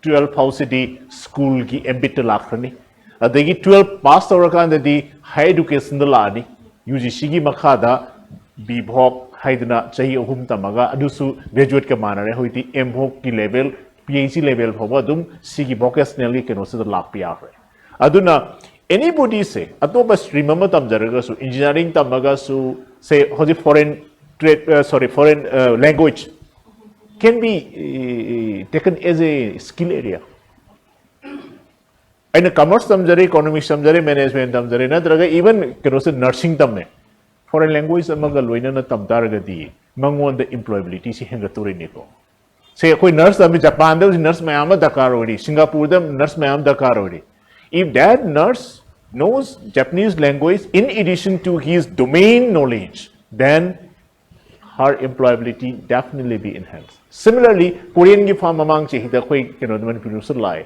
12 fausidi school ki ambit lakrani. Adagi 12 pass tawrakanda di higher education da lani. UGC gi makhada BVOC haidna chahi ahum tamaga adusu graduate ka manare hoiti MVOC ki level PhD level phawa dum sigi vocational ki keno se da lak pia re. Aduna anybody say atopa stream ama tamjaraga su engineering tamaga su say hoji foreign trade foreign language can be taken as a skill area. And commerce tamjare, economics tamjare, management tamjare, na draga even kano nursing tamne. Foreign language amaga loina na tamdaraga di mangon the employability si henga turi niko. Say koi nurse tambi Japan da nurse mayama dakar ori, Singapore da nurse mayam dakar ori. If that nurse knows Japanese language in addition to his domain knowledge, then her employability definitely be enhanced. Similarly, Korean ki farm among che hita koi kano the Manipur sa lai.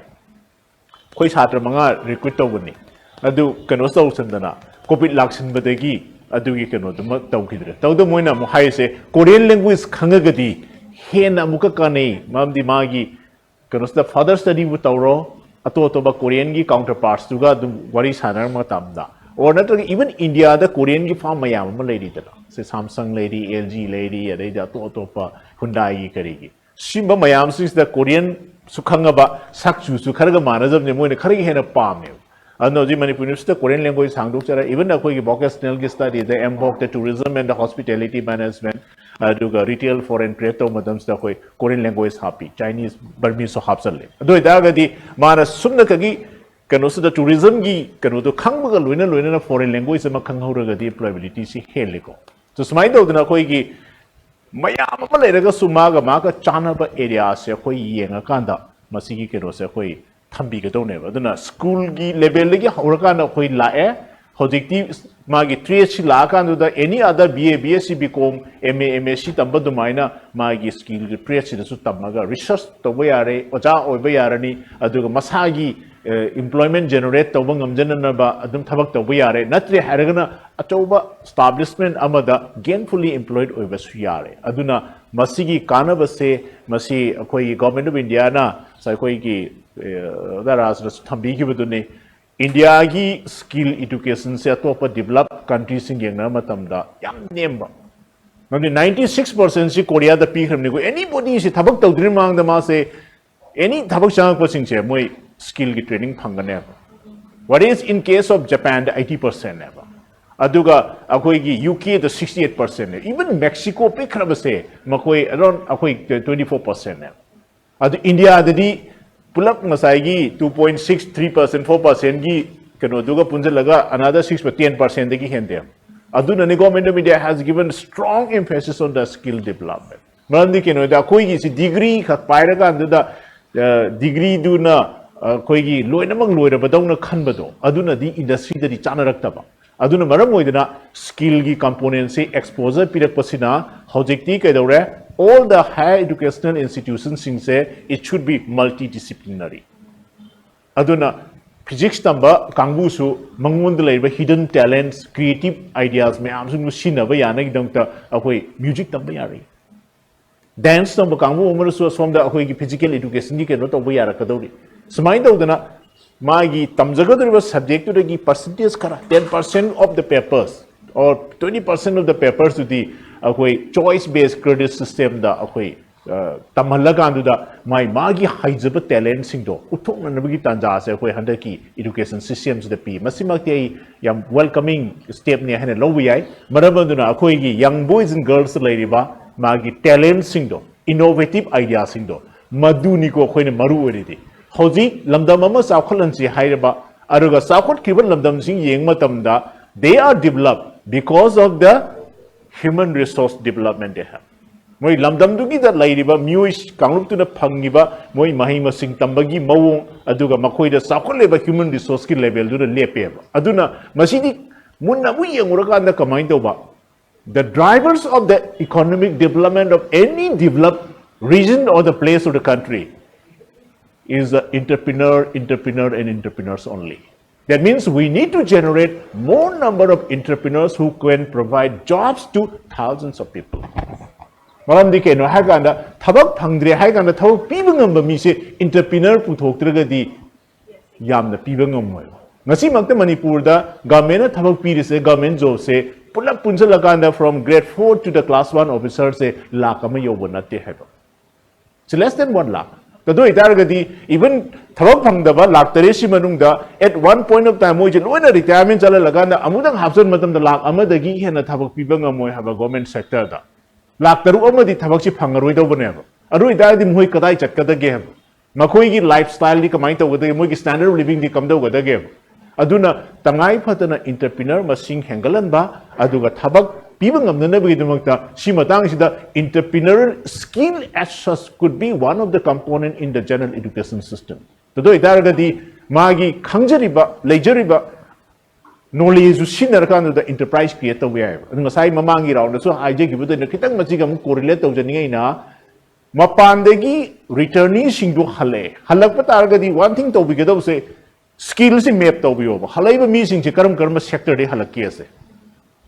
Koi chhatra manga recruit tawni. Adu kano sa usandana. COVID laksin badagi adu ki kano the tawkidre. Tawda moina mo hai se Korean language khangagadi hena muka kane mamdi magi kano sa further study with tawro ato ba Korean ki counterparts tuga dum wari sanar ma tamda. Or not even India, the Korean ki farm mayam lady that say Samsung lady, LG lady, a to Hyundai karigi. Shimba mayam since the Korean Sukangaba, Sakchu, Sukaraga manazam, the moon, Kari hen a palm. And no Manipur, the Korean language hangdukara, even a quick vocational study, the MVOC, the tourism and the hospitality management, retail foreign trade, madams, the Korean language happy, Chinese, Burmese, so hapsally. Do it agadi, Mana Sumnakagi. Kano the tourism gi kano to khangba luina na foreign language ma khanghura di employability si heliko so smai do na koi gi mayam ma leraga sumaga ma ka chana ba area se koi yenga kanda masigi kano se koi thambi ga do ne ba duna school gi level gi horaka na koi la e hojikti ma gi 3 la kan da any other BA BSc BCom MA MSc tamba du maina ma gi skill gi 3 su tamaga research to ba yare oja oi ba yarani aduga masagi employment generate tawba ngamjana ba adum thabak tawba yare natri haragana atoba establishment amada gainfully employed oiba su yare aduna masigi kanaba se masi akoi government of India na sai koi ki daras thambi ki budune India gi skill education se atopa developed countries sing yengna matamda yam nemba ngamni 96% si Korea da pi khramni ko anybody si thabak tawdri mang da ma se any thabak chang ko sing che moi skill ki training phangane what is in case of Japan the 80% never aduga akoi gi UK the 68% even Mexico pe khraba se makoi around akoi 24% ne adu India dadi pulak masai gi 2.63% 4% gi kano duga punjalaga another 6% gi hende aduna ni government of India has given strong emphasis on the skill development mandi keno da koi gi si degree khat pairaga anda degree du na koigi loinamang loiraba dawna khanbado aduna di industry da di chanarakta aduna maram oidana skill gi component se exposure pirak pasina hojikti kaidore all the higher educational institutions sing say it should be multidisciplinary aduna physics tamba kangbu su mangmund leiba hidden talents creative ideas me am sung sinaba yana gi dangta akoi music tamba yari dance tamba kangbu umar su from the akoi gi physical education gi keno to yara kadori Smain dana magi tamjagadriba subject to the percentage kara 10% of the papers or 20% of the papers to the choice based credit system da tamalaga andu da my magi haijaba talent singdo uthok na nabagi tanja se handaki education systems the p masimakti yam welcoming step ne hane lowi yai marabanduna gi young boys and girls leiriba magi talent singdo innovative ideas singdo maduni ko khoine maru oridi Hoji lamdam ama sakholan si hairaba aruga sakhot kiban lamdam sing yeng matamda they are developed because of the human resource development they have moi lamdam dugi da lairiba muis kanglup tu na phangiba moi mahi masing tambagi mawong aduga makoi da sakhole human resource ki level du lepe aduna masidi munna mu yenguraga na kamai doba the drivers of the economic development of any developed region or the place of the country is the entrepreneur and entrepreneurs only. That means we need to generate more number of entrepreneurs who can provide jobs to thousands of people. Maramdi keno haganda thabak phangdre haganda thabak piba ngamba mi se entrepreneur puthoktragadi yamna piba ngamoy. Ngasi makta Manipur da government thabak piri se government job se pulap punjalakanda from grade 4 to the class 1 officer se lakh ama yobo natte haiba. It's less than 1 lakh. Kado itaragadi even thabak phangdaba lakh taresi manungda at one point of time moje loina retirement chala laganda amudang hapsan matam da lakh ama dagi hena thabak piba ngamoy haba government sector da. Lakh taru amadi thabak si phangaroi do bane haba. Adu itaragadi moi kadai chatkadage haba. Makoi gi lifestyle di kamai tawgadage moi gi standard of living di kamdo gadage haba. Aduna tangai phatana entrepreneur masing hengalan ba aduga thabak piba ngamna bagi damakta si matang sida entrepreneurial skill as such could be one of the component in the general education system. Todo itaragadi magi khangjariba leijariba knowledge sinarakan the enterprise create tawi ai ngasai mamangi round so haije gibudo na kitang machiga mu correlate tawjani na mapandegi returnee singdu hale halakpa taragadi one thing to bigado say skills in map to bio halaiba mi sing che karam sector de halakki ase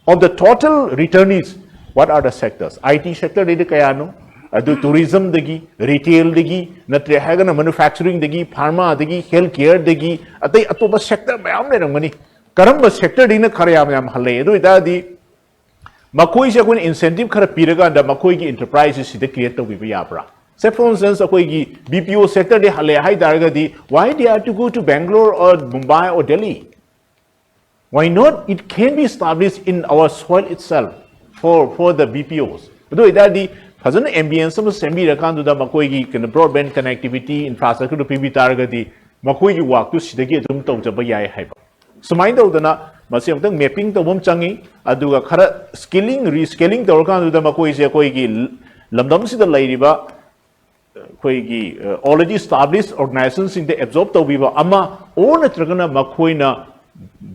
of the total returnees what are the sectors IT sector de kayano adu tourism degi retail degi natre hagana manufacturing degi pharma degi healthcare degi atai atoba sector mayam le rangani karam sector de na kharya mayam hale adu idadi makoi se kun incentive khara piraga da makoi gi enterprises sida create to bi yapra. Say for instance, BPO sector de hale hai dargadi. Why they have to go to Bangalore or Mumbai or Delhi? Why not? It can be established in our soil itself for the BPOs. But idadi hazan ambience some semi rakan da makoi gi broadband connectivity infrastructure to PB targadi makoi gi work to sidagi adum to jaba yai hai ba. Sumai da udana masi amtang mapping to bom changi aduga khara skilling reskilling to rakan da makoi se koi gi lamdam sida lairiba already established organizations in the absorb to viva ama own tragana makoina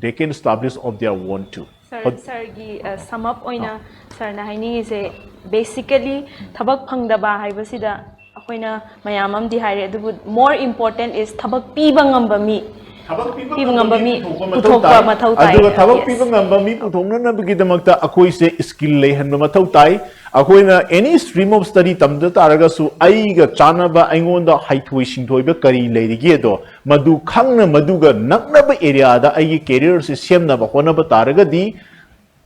they can establish of their own too. Sir gi sum up oina sir na haini is basically thabak phangdaba haibasida akoina mayamam di haire adu more important is thabak pibangamba mi pibangamba mi puthokpa mathau tai adu thabak pibangamba mi puthokna na bigidamakta akoi se skill lei hanba mathau tai akoina any stream of study tamda taraga su aiga chanaba aingonda haithoi singthoi ba kari leirige do madu khangna maduga naknaba area da ai career se semna ba hona ba taraga di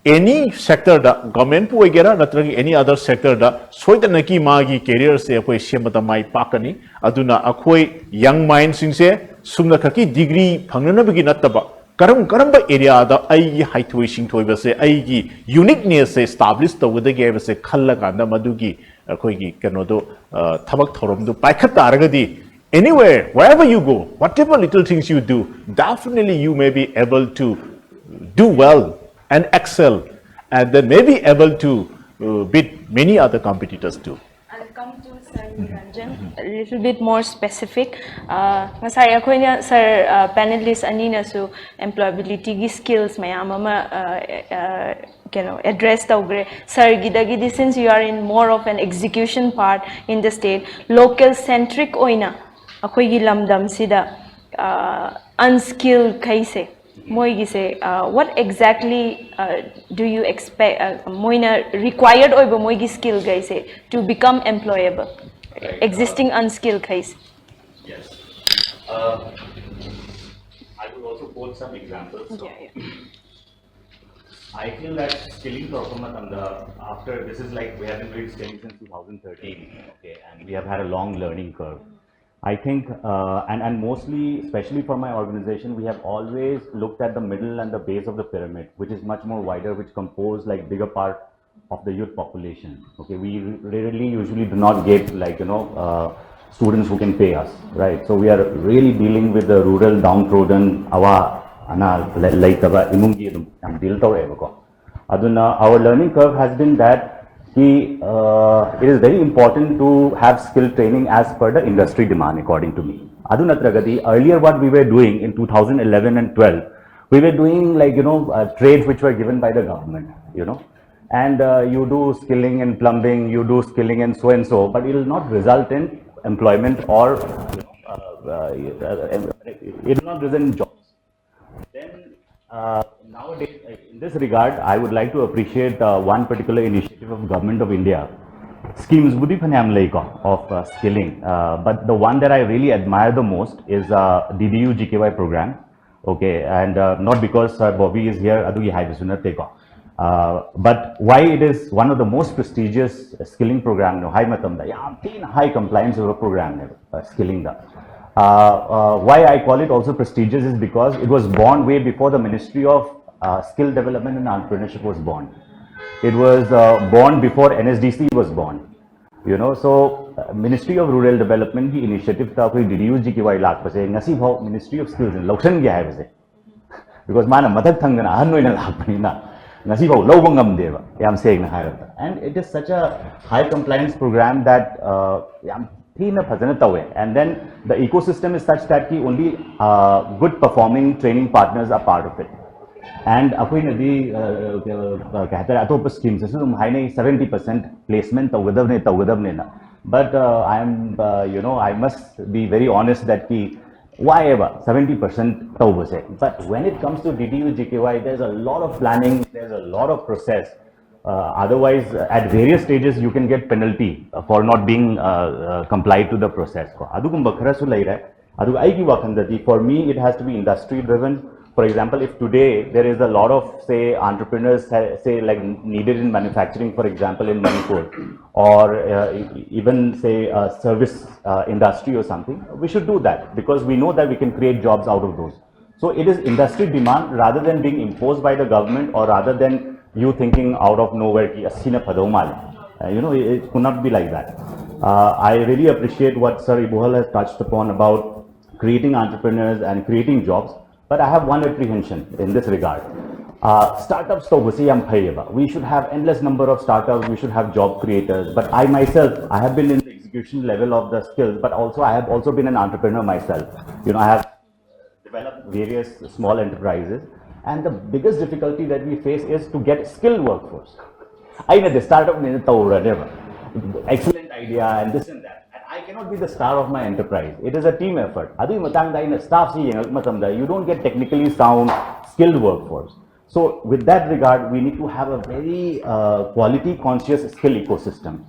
any sector da government pu egera natragi any other sector da soidana ki magi career se akoi semata mai pakani aduna akoi young mind singse sumna khaki degree phangnana bagi nataba karam ba area da ai haithoi singthoi ba se ai gi uniqueness se establish to with the game se khalla kanda madugi akoi gi kano do thabak thorom do paikhat taragadi anywhere wherever you go whatever little things you do definitely you may be able to do well and excel and then may be able to beat many other competitors too. I'll come to Sir Niranjan a little bit more specific. Ngasai akoina Sir panelists anina su employability gi skills mayam ama address tawgre Sir gidagidi since you are in more of an execution part in the state local centric oina akoi gi lamdam sida unskilled kaise moi say what exactly do you expect moina required oiba moi skill guys to become employable existing unskilled case. Yes, I would also quote some examples. So I feel that skilling performance after this is like we have been doing skilling since 2013, okay, and we have had a long learning curve. I think, and mostly, especially for my organization, we have always looked at the middle and the base of the pyramid, which is much more wider, which compose like bigger part of the youth population. Okay, we rarely usually do not get like, students who can pay us, right? So we are really dealing with the rural downtrodden, our learning curve has been that it is very important to have skill training as per the industry demand, according to me. Earlier what we were doing in 2011 and 12, we were doing like, trades which were given by the government, and you do skilling in plumbing, you do skilling in so and so, but it will not result in employment or it will not result in jobs. Then nowadays, in this regard, I would like to appreciate one particular initiative of Government of India, schemes would be of skilling, but the one that I really admire the most is DDU GKY program. Okay, and not because Bobby is here, but why it is one of the most prestigious skilling program, high compliance program, skilling. Why I call it also prestigious is because it was born way before the Ministry of Skill Development and Entrepreneurship was born. It was born before NSDC was born. You know, so Ministry of Rural Development की initiative था कोई DDU जी की Y lakh पसे नसी भाव Ministry of Skills लक्षण क्या है वैसे because माना मदद थंग ना हर नोई ना लाख पनी ना नसी भाव लो बंगम देवा याम से एक ना हायर होता and it is such a high compliance program that याम थी ना फजने तवे and then the ecosystem is such that की only good performing training partners are part of it. And अकोई नदी कहते हैं अतोप schemes से तुम हाई नहीं 70% placement तवगदव ने ना but I am you know I must be very honest that कि why ever 70% तव से but when it comes to DDU GKY there's a lot of planning, there's a lot of process. Otherwise at various stages you can get penalty for not being complied to the process. अदुकुम बखरा सु लई रहा है अदुक आई की वाकंदती for me it has to be industry driven. For example, if today there is a lot of say entrepreneurs say like needed in manufacturing, for example, in Manipur, or even say service industry or something, we should do that because we know that we can create jobs out of those. So it is industry demand rather than being imposed by the government or rather than you thinking out of nowhere ki assi na phado mal. You know, it could not be like that. I really appreciate what Sir Ibohal has touched upon about creating entrepreneurs and creating jobs. But I have one apprehension in this regard. Startups, we should have endless number of startups, we should have job creators. But I myself, I have been in the execution level of the skills, but also I have also been an entrepreneur myself. You know, I have developed various small enterprises. And the biggest difficulty that we face is to get skilled workforce. I know the startup, excellent idea and this and that. I cannot be the star of my enterprise. It is a team effort. Staff you don't get technically sound, skilled workforce. So with that regard, we need to have a very quality conscious skill ecosystem.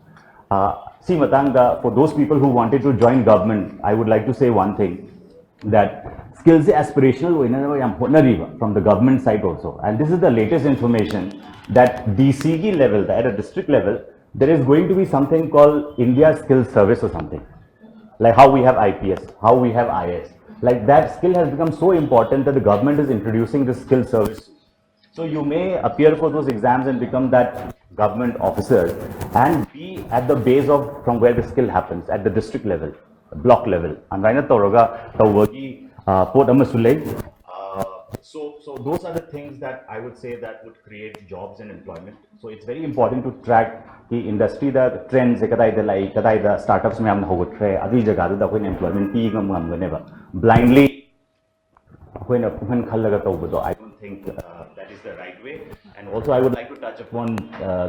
For those people who wanted to join government, I would like to say one thing, that skills aspirational from the government side also. And this is the latest information that DCG level, at a district level, there is going to be something called India Skill Service or something. Like how we have IPS, how we have IS. Like that skill has become so important that the government is introducing this skill service. So you may appear for those exams and become that government officer and be at the base of from where the skill happens, at the district level, block level. And right So those are the things that I would say that would create jobs and employment. So it's very important to track the industry, the trends, the startups, employment, blindly. I don't think that is the right way. And also I would like to touch upon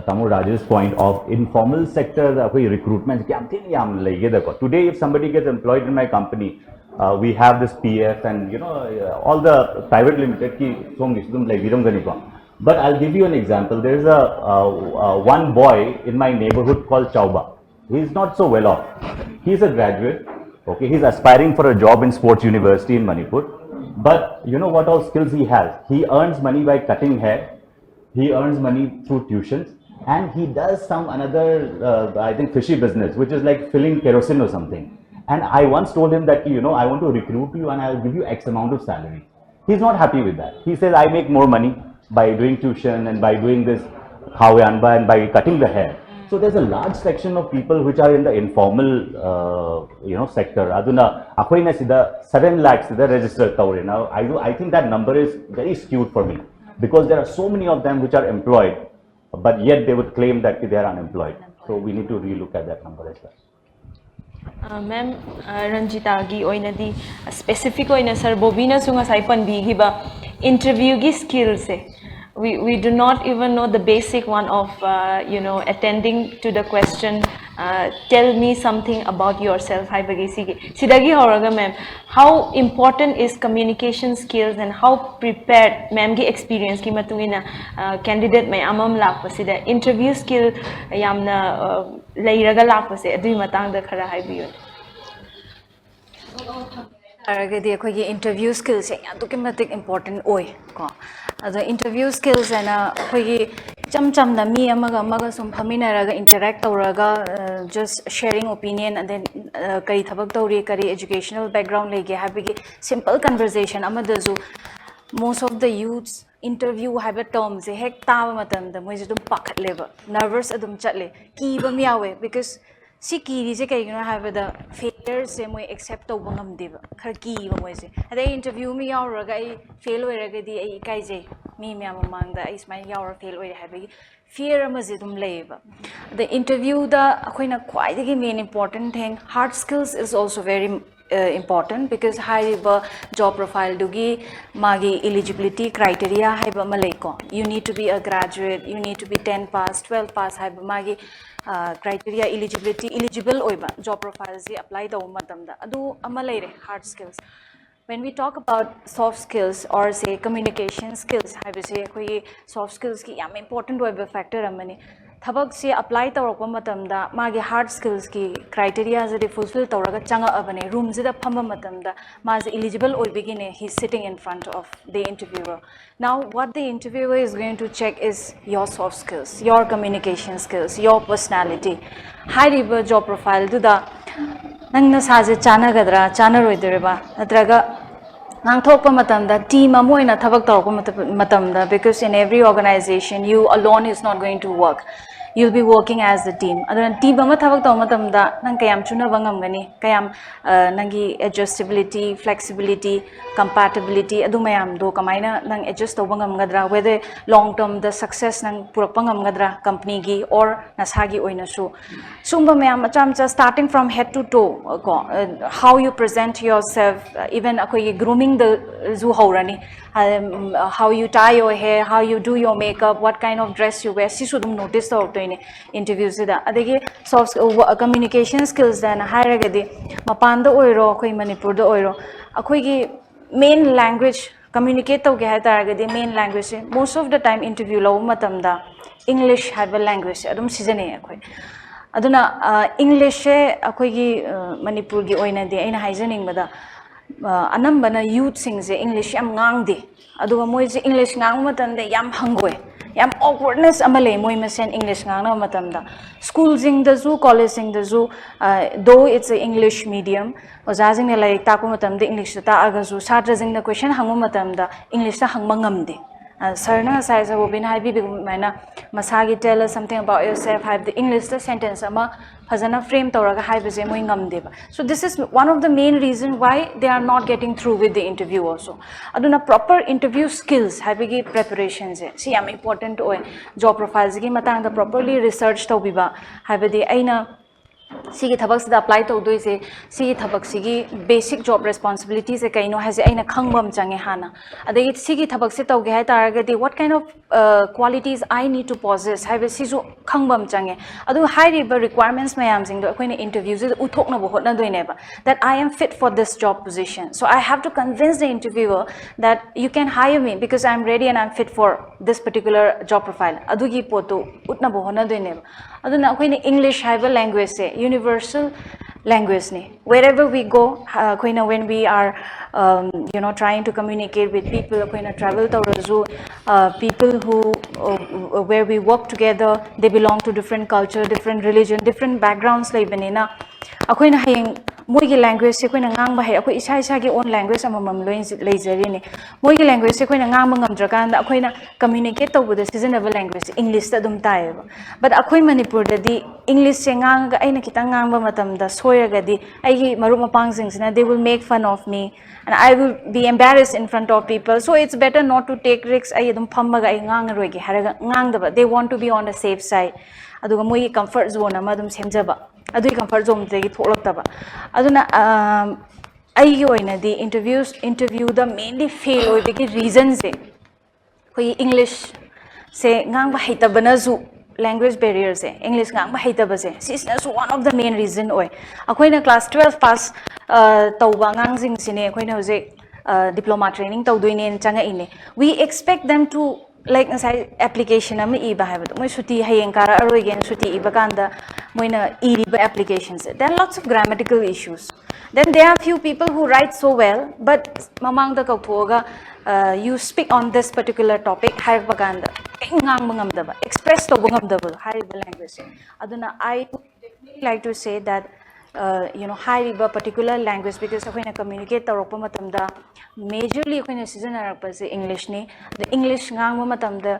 Tamur Raj's point of informal sector recruitment. Today if somebody gets employed in my company, we have this PF and you know all the private limited ki but I'll give you an example. There is a one boy in my neighborhood called Chauba. He's not so well off. He's a graduate. Okay, he's aspiring for a job in sports university in Manipur. But you know what all skills he has? He earns money by cutting hair. He earns money through tuitions, and he does some another I think fishy business, which is like filling kerosene or something. And I once told him that, you know, I want to recruit you and I'll give you X amount of salary. He's not happy with that. He says, I make more money by doing tuition and by doing this khawayanba and by cutting the hair. So there's a large section of people which are in the informal, you know, sector. Aduna, 7 lakhs registered. Now, I think that number is very skewed for me because there are so many of them which are employed, but yet they would claim that they are unemployed. So we need to relook at that number as well. Ma'am, Ranjita gi oina di specific oina sir Bobina sunga saipan bigiba interview gi skills we do not even know the basic one of you know attending to the question tell me something about yourself hi bagisi sidagi horaga ma'am how important is communication skills and how prepared ma'am gi experience ki matungina candidate may amam lakpa sida interview skill yamna ꯂꯩꯔꯒ ꯂꯥꯛꯄꯁꯦ ꯑꯗꯨꯒꯤ ꯃꯇꯥꯡꯗ ꯈꯔ ꯍꯥꯏꯕꯤꯌꯨ ꯍꯥꯏꯔꯒꯗꯤ ꯑꯩꯈꯣꯏꯒꯤ interview ꯁ꯭ꯀꯤꯜꯁꯦ ꯑꯗꯨꯛꯀꯤ ꯃꯇꯤꯛ ꯏꯝꯄꯣꯔꯇꯦꯟ ꯑꯣꯏ ꯀꯣ ꯑꯗꯣ ꯏꯟꯇꯔꯚ꯭ꯌꯨ ꯁ꯭ꯀꯤꯜꯁ ꯍꯥꯏꯅ ꯑꯩꯈꯣꯏꯒꯤ ꯏꯆꯝ ꯆꯝꯅ ꯃꯤ ꯑꯃꯒ ꯁꯨꯝ ꯐꯝꯃꯤꯟꯅꯔꯒ ꯏꯟꯇꯔꯦꯛ ꯇꯧꯔꯒ ꯖꯁ ꯁꯦꯌꯔꯤꯡ ꯑꯣꯄꯤꯅꯤꯌꯟ ꯑꯦꯟ ꯗꯦꯟ ꯀꯔꯤ ꯊꯕꯛ ꯇꯧꯔꯤ ꯀꯔꯤ एजुकेशनल बैकग्राउंड लेगे हाइबगी सिंपल कन्वर्सेशन अमदजु most of the youths interview हाइबा टर्म से हेक ताबा मतम द मोइजे दुम पाखतलेबा नर्वस अदुम चटले कीबम यावे बिकॉज सी कीरी से कईगनो हाइबा फेलियर से मोइ एक्सेप्ट तौबा ngamdeba खर कीबा मोइसे अदे इंटरव्यू में यावरगा आई fail ओइरगदी I इकाइजे me ma'am मांगदा I स्माइ Yavar fail ओइरे हाइबगी fear amase dum leiba the interview da akoina khwaidagi main important thing hard skills is also very important because haiba job profile dugi magi eligibility criteria haiba malaiko you need to be a graduate you need to be 10 pass 12 pass haiba magi criteria eligible oiba job profiles apply da matamda adu amalaire hard skills when we talk about soft skills or say communication skills haibase koi soft skills ki yam important oiba factor amani thabak se apply tawrakpa matamda magi hard skills ki criteria je fulfill tawraga changa abane room je da phamba matamda ma je eligible oibigine he is sitting in front of the interviewer now what the interviewer is going to check is your soft skills your communication skills your personality high river job profile du da nang na saje chana gadra chana roidereba natraga nang thokpa matamda team amoina thabak tawrakpa matamda because in every organization you alone is not going to work you'll be working as a team adana team ama thabak taw matamda nang kayam chuna bangamgani kayam nangi adjustability flexibility compatibility adu mayam do kamaina nang adjust taw bangamgadra whether long term the success nang purak bangamgadra company gi or nasagi oina su sumba mayam acham cha starting from head to toe how you present yourself even akoi grooming the zu haurani how you tie your hair how you do your makeup what kind of dress you wear si sudum notice taw interviews da adagi soft communication skills da na hairagadi mapan da oiro akoi manipur da oiro akoi gi main language communicate tawge ha taragadi main language most of the time interview law matam da english have a language adum season akoi aduna english se akoi gi manipur gi oina de aina haijaning bada anambana youth sing je english yam ngangde aduga moi je english ngang matam de yam hangoi yam awkwardness amale moi masen english ngana matam da school jing da zu college jing da zu though it's a english medium oja jing ne like ta ko matam de english ta aga zu satra jing da question hangu matam da english ta hangma ngamde sarna sai sa bobin hai bi maina masagi tell us something about yourself have the english the sentence ama fazana frame tawraga hai bese moi ngamde ba so this is one of the main reason why they are not getting through with the interview also aduna proper interview skills habigi preparations si am important oi job profiles gi matang da properly research tawbiba habidi aina sigi thabak sida apply tawdoi se sigi thabak sigi basic job responsibilities e kaino has aina khangbam change hana adagi sigi thabak se tawge hai taragadi what kind of qualities I need to possess have sisu khangbam change adu high river requirements mayam sing do akoina interviews uthokna bo hotna doine ba that I am fit for this job position so I have to convince the interviewer that you can hire me because I am ready and I am fit for this particular job profile adugi poto utna bo hotna doine ba aduna akoina english have a language se universal language ne wherever we go akoina when we are trying to communicate with people akoina travel tawrazu people who where we work together they belong to different culture different religion different backgrounds leibanina akoina hayeng moigi language se koina ngangba hai akoi isa isa gi own language amamam loin leijari ne moigi language se koina ngangba ngamdra kan akoina communicate tawbuda seasonable language english ta dum taeba but akoi manipur da di english se ngang ga aina kitang ngangba matam da soiraga di aigi maru mapang sing sina they will make fun of me and I will be embarrassed in front of people so it's better not to take risks ai dum phamma ga ai ngang roigi haraga ngang da they want to be on the safe side aduga moi comfort zone ama dum semjaba adui comfort zone de gi tholaktaba aduna aigi oina di interview da mainly fail oibigi reasons e koi english se ngang ba haitabana zu language barriers e english ngang ba haitaba se this is one of the main reason oi akoina class 12 pass tawba ngang jing sine akoina hoje diploma training tawdoine changa ine we expect them to like ngasai application ama iba haibado moi suti hayeng kara aroi gen suti iba kanda moina iriba applications there are lots of grammatical issues. Then there are few people who write so well but mamang da kautoga you speak on this particular topic haiba kanda ngang mangamdaba express to bangamdaba haiba language aduna I would definitely like to say that you know, high particular language because when I communicate tawrokpa matamda majorly when I sijanarappa se English ni the English ngangba matamda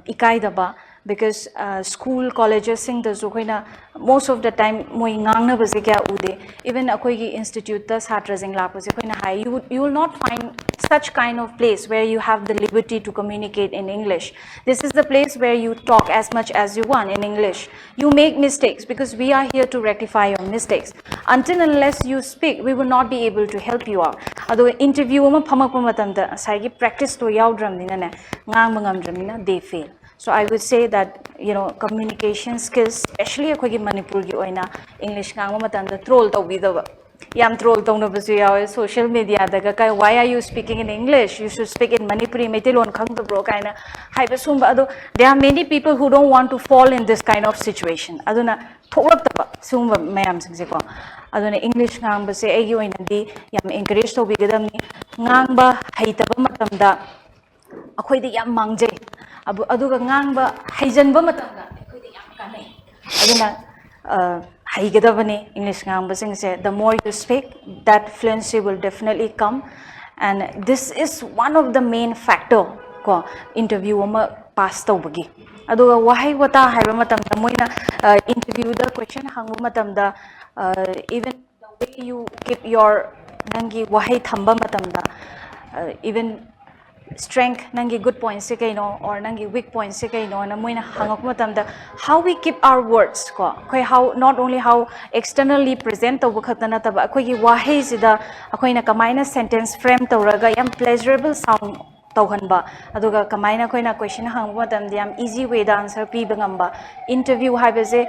ikai daba because school colleges sing the zuhoina most of the time moi ngangna base kya ude even akoi gi institute da satra jing lapo se koina high you will not find such kind of place where you have the liberty to communicate in English. This is the place where you talk as much as you want in English. You make mistakes because we are here to rectify your mistakes. Until unless you speak, we will not be able to help you out. Although interview ama phamakpa matamda saigi practice to yaudramnina ne ngangba ngamdramnina they fail. So I would say that, you know, communication skills, especially akoigi Manipur gi oina English ngangba matamda troll tawbidaba yam troll tawna basu yawe social media daga kai why are you speaking in English, you should speak in Manipuri Meitei lon khangdabro kaina haiba sumba ado there are many people who don't want to fall in this kind of situation aduna thoraktaba sumba mayam singse ko aduna English ngangba se agi oina di yam encourage to bigadamni ngangba haitaba matamda akhoi de yam mangjai abu aduga ngangba haijanba matamda akhoi de yam kanai aduna Haigadavani English ngangba singse the more you speak that fluency will definitely come and this is one of the main factor ko interview ama pass tawbagi aduga wahai wata haiba matamda moina interview da question hangba matamda even the way you keep your nangi wahai thamba matamda even strength nangi good points se kaino or nangi weak points se kaino na moina hangak matamda how we keep our words ko koi how not only how externally present to khatana ta koi gi wahai sida akoina kamaina sentence frame tawraga yam pleasurable sound tawhanba aduga kamaina koina question hangba matamda yam easy way da answer pi bangamba interview haibaje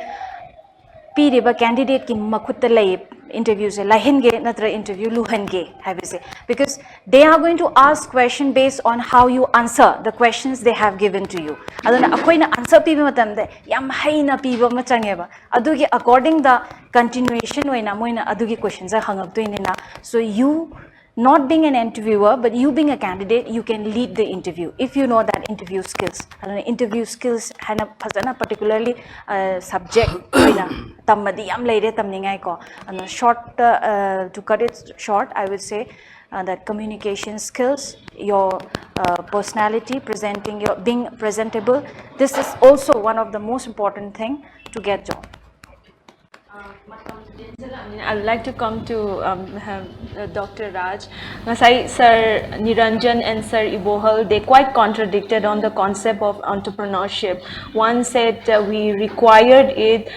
piriba candidate ki makhutta lay interviews lahenge natra interview luhange habise because they are going to ask question based on how you answer the questions they have given to you aduna akoina answer piba matamde yam haina piba ma changeba adugi according the continuation oina moina adugi questions hangak toinena so you not being an interviewer but you being a candidate you can lead the interview if you know that interview skills and interview skills hana phazana particularly subject oina tamadi yam leire tamningai ko and short to cut it short I would say that communication skills your personality presenting your being presentable this is also one of the most important thing to get job. I would like to come to Dr. Raj. Sir Niranjan and Sir Ibohal, they quite contradicted on the concept of entrepreneurship. One said we required it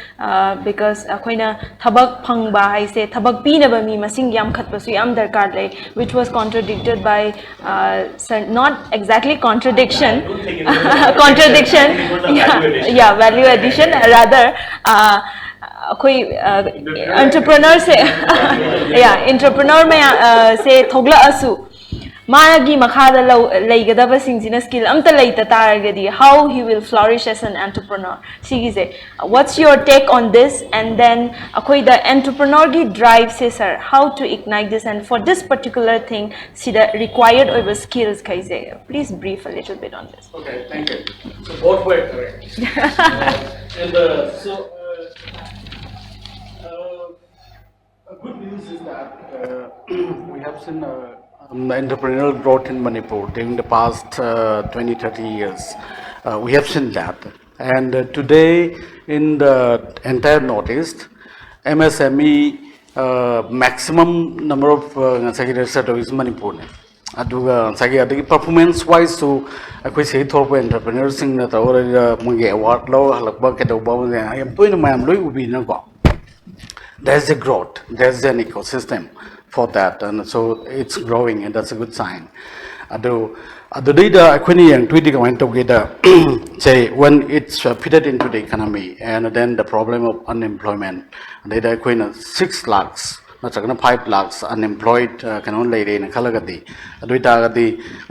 because akoina thabak phangba hai se thabak pinaba mi masing yam khatpasu yam darkar lai, which was contradicted by sir, not exactly contradiction, contradiction, yeah, value addition, rather. कोई entrepreneur से yeah entrepreneur में से थोगला असु मागी मखादा लेगदबा सिंगजिना skill amta leita taragadi how he will flourish as an entrepreneur sige what's your take on this and then akoi the entrepreneur gi drive se sir how to ignite this and for this particular thing sida required over skills kaise please brief a little bit on this. Okay, thank you. So both were correct and so good news is that we have seen entrepreneurial growth in Manipur during the past 20-30 years. We have seen that. And today in the entire Northeast, MSME maximum number of registered is Manipur. Performance wise, so I say thorpe entrepreneurs sing that award low, halakba ketaba, I am doing my am there's a growth, there's an ecosystem for that, and so it's growing, and that's a good sign. The data and tweeting went together, say when it's fitted into the economy, and then the problem of unemployment, data 6 lakhs natragana 5 lakhs unemployed kanon leire na khalagadi aduita gadi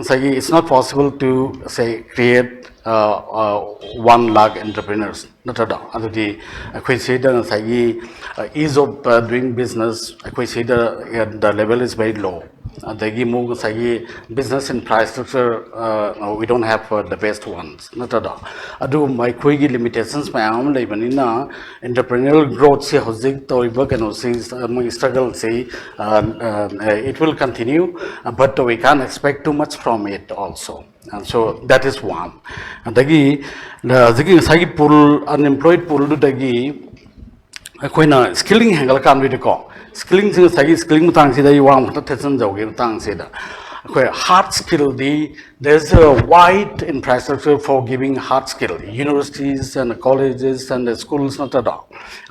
say it's not possible to say create 1 lakh entrepreneurs natrada adudi akhoi say da say ease of doing business akhoi say the level is very low adagi mo say business infrastructure we don't have the best ones natrada adu my khoi gi limitations ma am leibani na entrepreneurial growth se hozik toiba kano se struggle say it will continue but we can't expect too much from it also. And so that is one. And dagi zigi sagi pool unemployed pool do dagi akoina skilling hangal kam ri ko skilling sing sagi skilling tang si da yuang ta thesan jaw ge tang se da akoi hard skill there's a wide infrastructure for giving hard skill universities and colleges and the schools not at all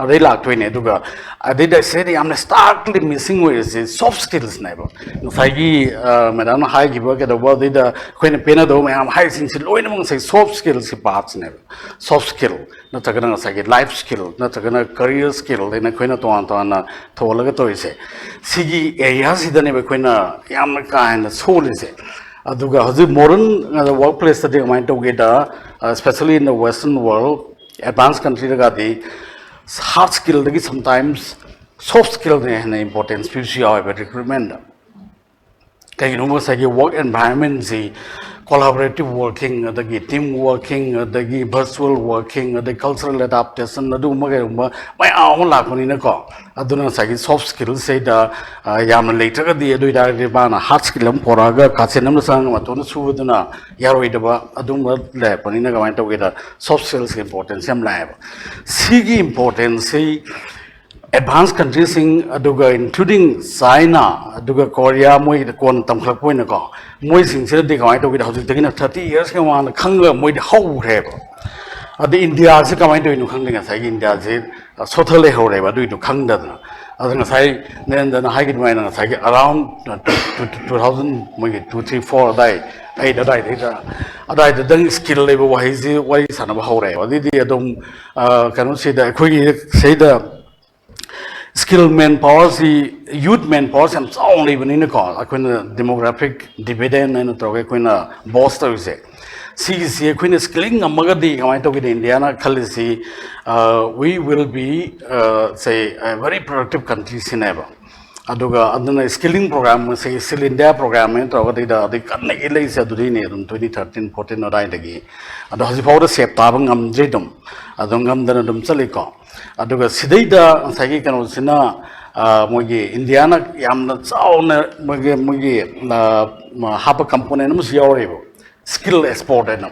they like to ne duga did I say I'm starkly missing with is soft skills never sagi madam high give get the word the when pena do me am high since loin among say soft skills parts never soft skill not tagana sagi life skill not tagana career skill in a quina to antana tholaga to is sigi areas idane be quina yam kind soul is it aduga hazu modern workplace that they might to get especially in the western world advanced country daga the hard skill dagi sometimes soft skill they have importance future of recruitment kay no mo sa work environment si collaborative working the team working the virtual working the cultural adaptation adu magai mai aw la ko ni na ko aduna sa soft skill say da yam later ga di adu da ba na hard skill am poraga ka chenam sang ma to su duna yaroi da ba adum le pani na ga mai to ga soft skills importance am la ba sigi importance say advanced countries aduga including China aduga Korea moi kon tamkhlak poina ko moi sing se de kamai to gi hojik tagina 30 years ka wan khanga moi de hau re ba adi India se kamai to inu khanglinga sai India se sothale ho re ba du inu khangda adanga sai nen da hai gi mai na sai around 2000 moi 2 3 4 dai ai da dai da adai da dang skill level wai sana ba ho re ba di adum kanu se da khoi gi se da skilled manpower, youth manpower, and so only when in a call, I can demographic dividend and a talk, boss to say. See, when skilling a Magadi, I talk with Indiana, Kalisi, we will be, say, a very productive country in ever. Aduga, aduna skilling program, say, still India program, and the Kanagila is a dream in 2013, 14 or 9 and has about a septabang jedum, Adungam than a dumsaliko. Aduga Sidaida and Sagi Kanosina, Mugi, Indiana, Yamna, Mugi, Hapa component, Musiorivo, skill exported.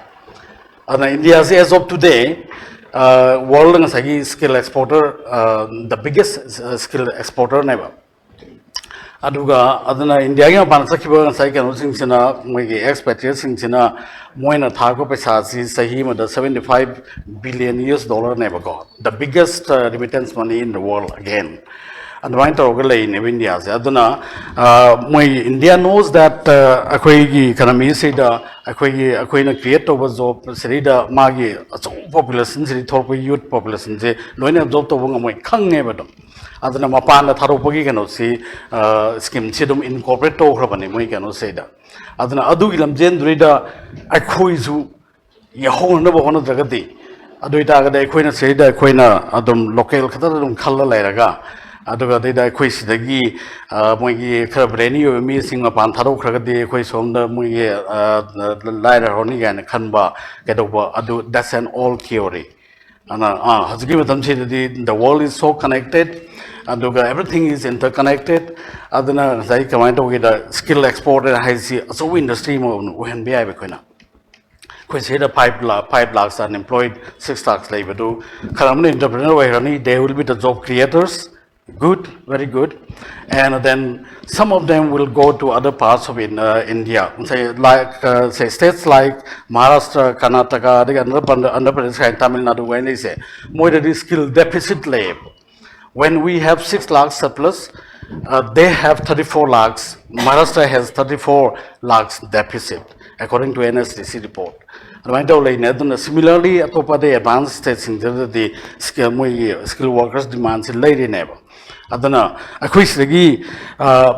And India, as of today, world and Sagi skill exporter, the biggest skill exporter never. Aduga, Adana India, Panasakiba and Saikan Singina, Mugi expatriates in China, Moina Thago Pesasi, Sahima, the $75 billion never got. The biggest remittance money in the world again. And why to in India? Aduna, India knows that Akwegi economy said Akwena create over job, Serida Magi, population, Torpo youth population, Loina Job to Wanga Kang Nevadum. Adana Mapana Taropogi cannot see scheme Chidum incorporate to Rabani, we cannot say that. Adana Adugilam Jendrida Akhuizu Yahon number one of the Gadi. Aduita the Equina said the Equina Adum local Katarum Kala Laraga. Aduga the Equis the Gi Mogi Carabreni or missing upon Taro Kragadi Equis on the Mogi Lida Honiga and Kanba get over Adu that's an old theory. And has given them the world is so connected. And everything is interconnected. Adana sai kamai to get skill exported has so industry mo when be abekona. Koi say the 5 lakhs unemployed 6 lakhs labor do. Karamni entrepreneur way they will be the job creators. Good, very good. And then some of them will go to other parts of India. Say like say states like Maharashtra, Karnataka, they Andhra Pradesh and Tamil Nadu when they say more the skill deficit labor. When we have 6 lakhs surplus, they have 34 lakhs. Maharashtra has 34 lakhs deficit, according to NSDC report. Similarly, the advanced states in the skill workers demands lady never. adana akhui sigi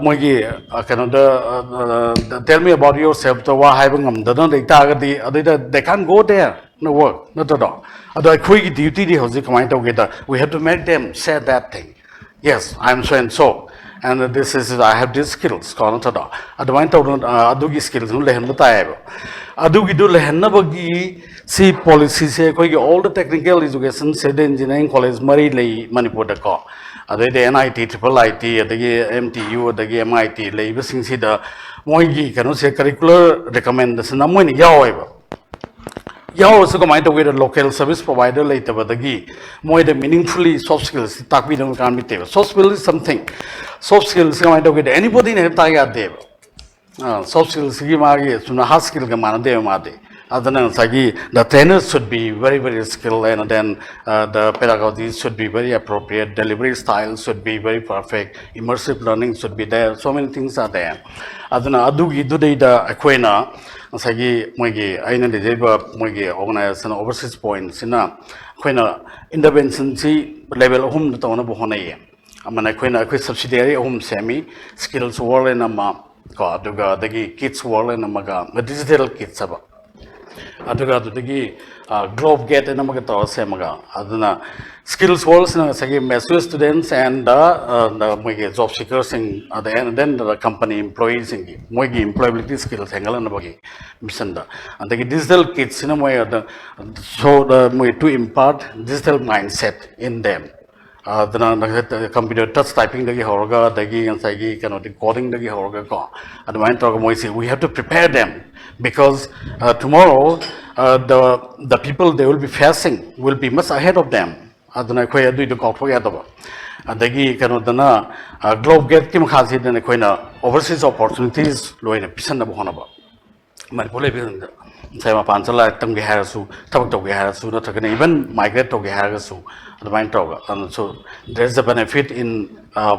moigi tell me about yourself to wa haibang amdana de ta ga di adida they can't go there no work no to do ado akhui gi duty di hoji kamai to ge we have to make them say that thing yes I am so and so and this is I have these skills kono to do ado main to adu gi skills nu lehen batai ba adu gi du lehen na bagi see policy se koi all the technical education said engineering college mari lei Manipur da ko adai de NIT triple IT adagi MTU adagi MIT lei ba sing si da moi gi kanu se curricular recommendation na moi ni yaw ba yaw so ko mai to with a local service provider lei ta ba dagi moi de meaningfully soft skills tak bi dang kan bi te soft skills is something soft skills ko mai to with anybody ne ta ya de soft skills gi ma gi suna hard skill ga ma na de ma de the trainers should be very, very skilled, and then the pedagogy should be very appropriate, delivery style should be very perfect, immersive learning should be there, so many things are there. Adana adugi dudida akwena sagi moigi aina de moigi organization overseas points sina akwena intervention si level hum to na bohona ye amana akwena akwe subsidiary hum semi skills world and ama ko aduga dagi kids world and amaga digital kids aba aduga dudagi globe gate and amaga to semaga aduna skills walls na sagi master students and the moigi job seekers in and then the company employees in moigi employability skills hangala na bagi mission da and the digital kids in moi so the moi to impart digital mindset in them the computer touch typing dagi horga dagi and sagi coding dagi horga ko adwain to moi say we have to prepare them because tomorrow the people they will be facing will be much ahead of them aduna khoi adu to ko ya da adagi dana globe gate kim khasi dana khoina overseas opportunities loina pisan na bhona ba Manipur le bin sai ma panchala tam ge harasu tabak to ge harasu na thakane even migrate to ge harasu adwain to and so there is a benefit in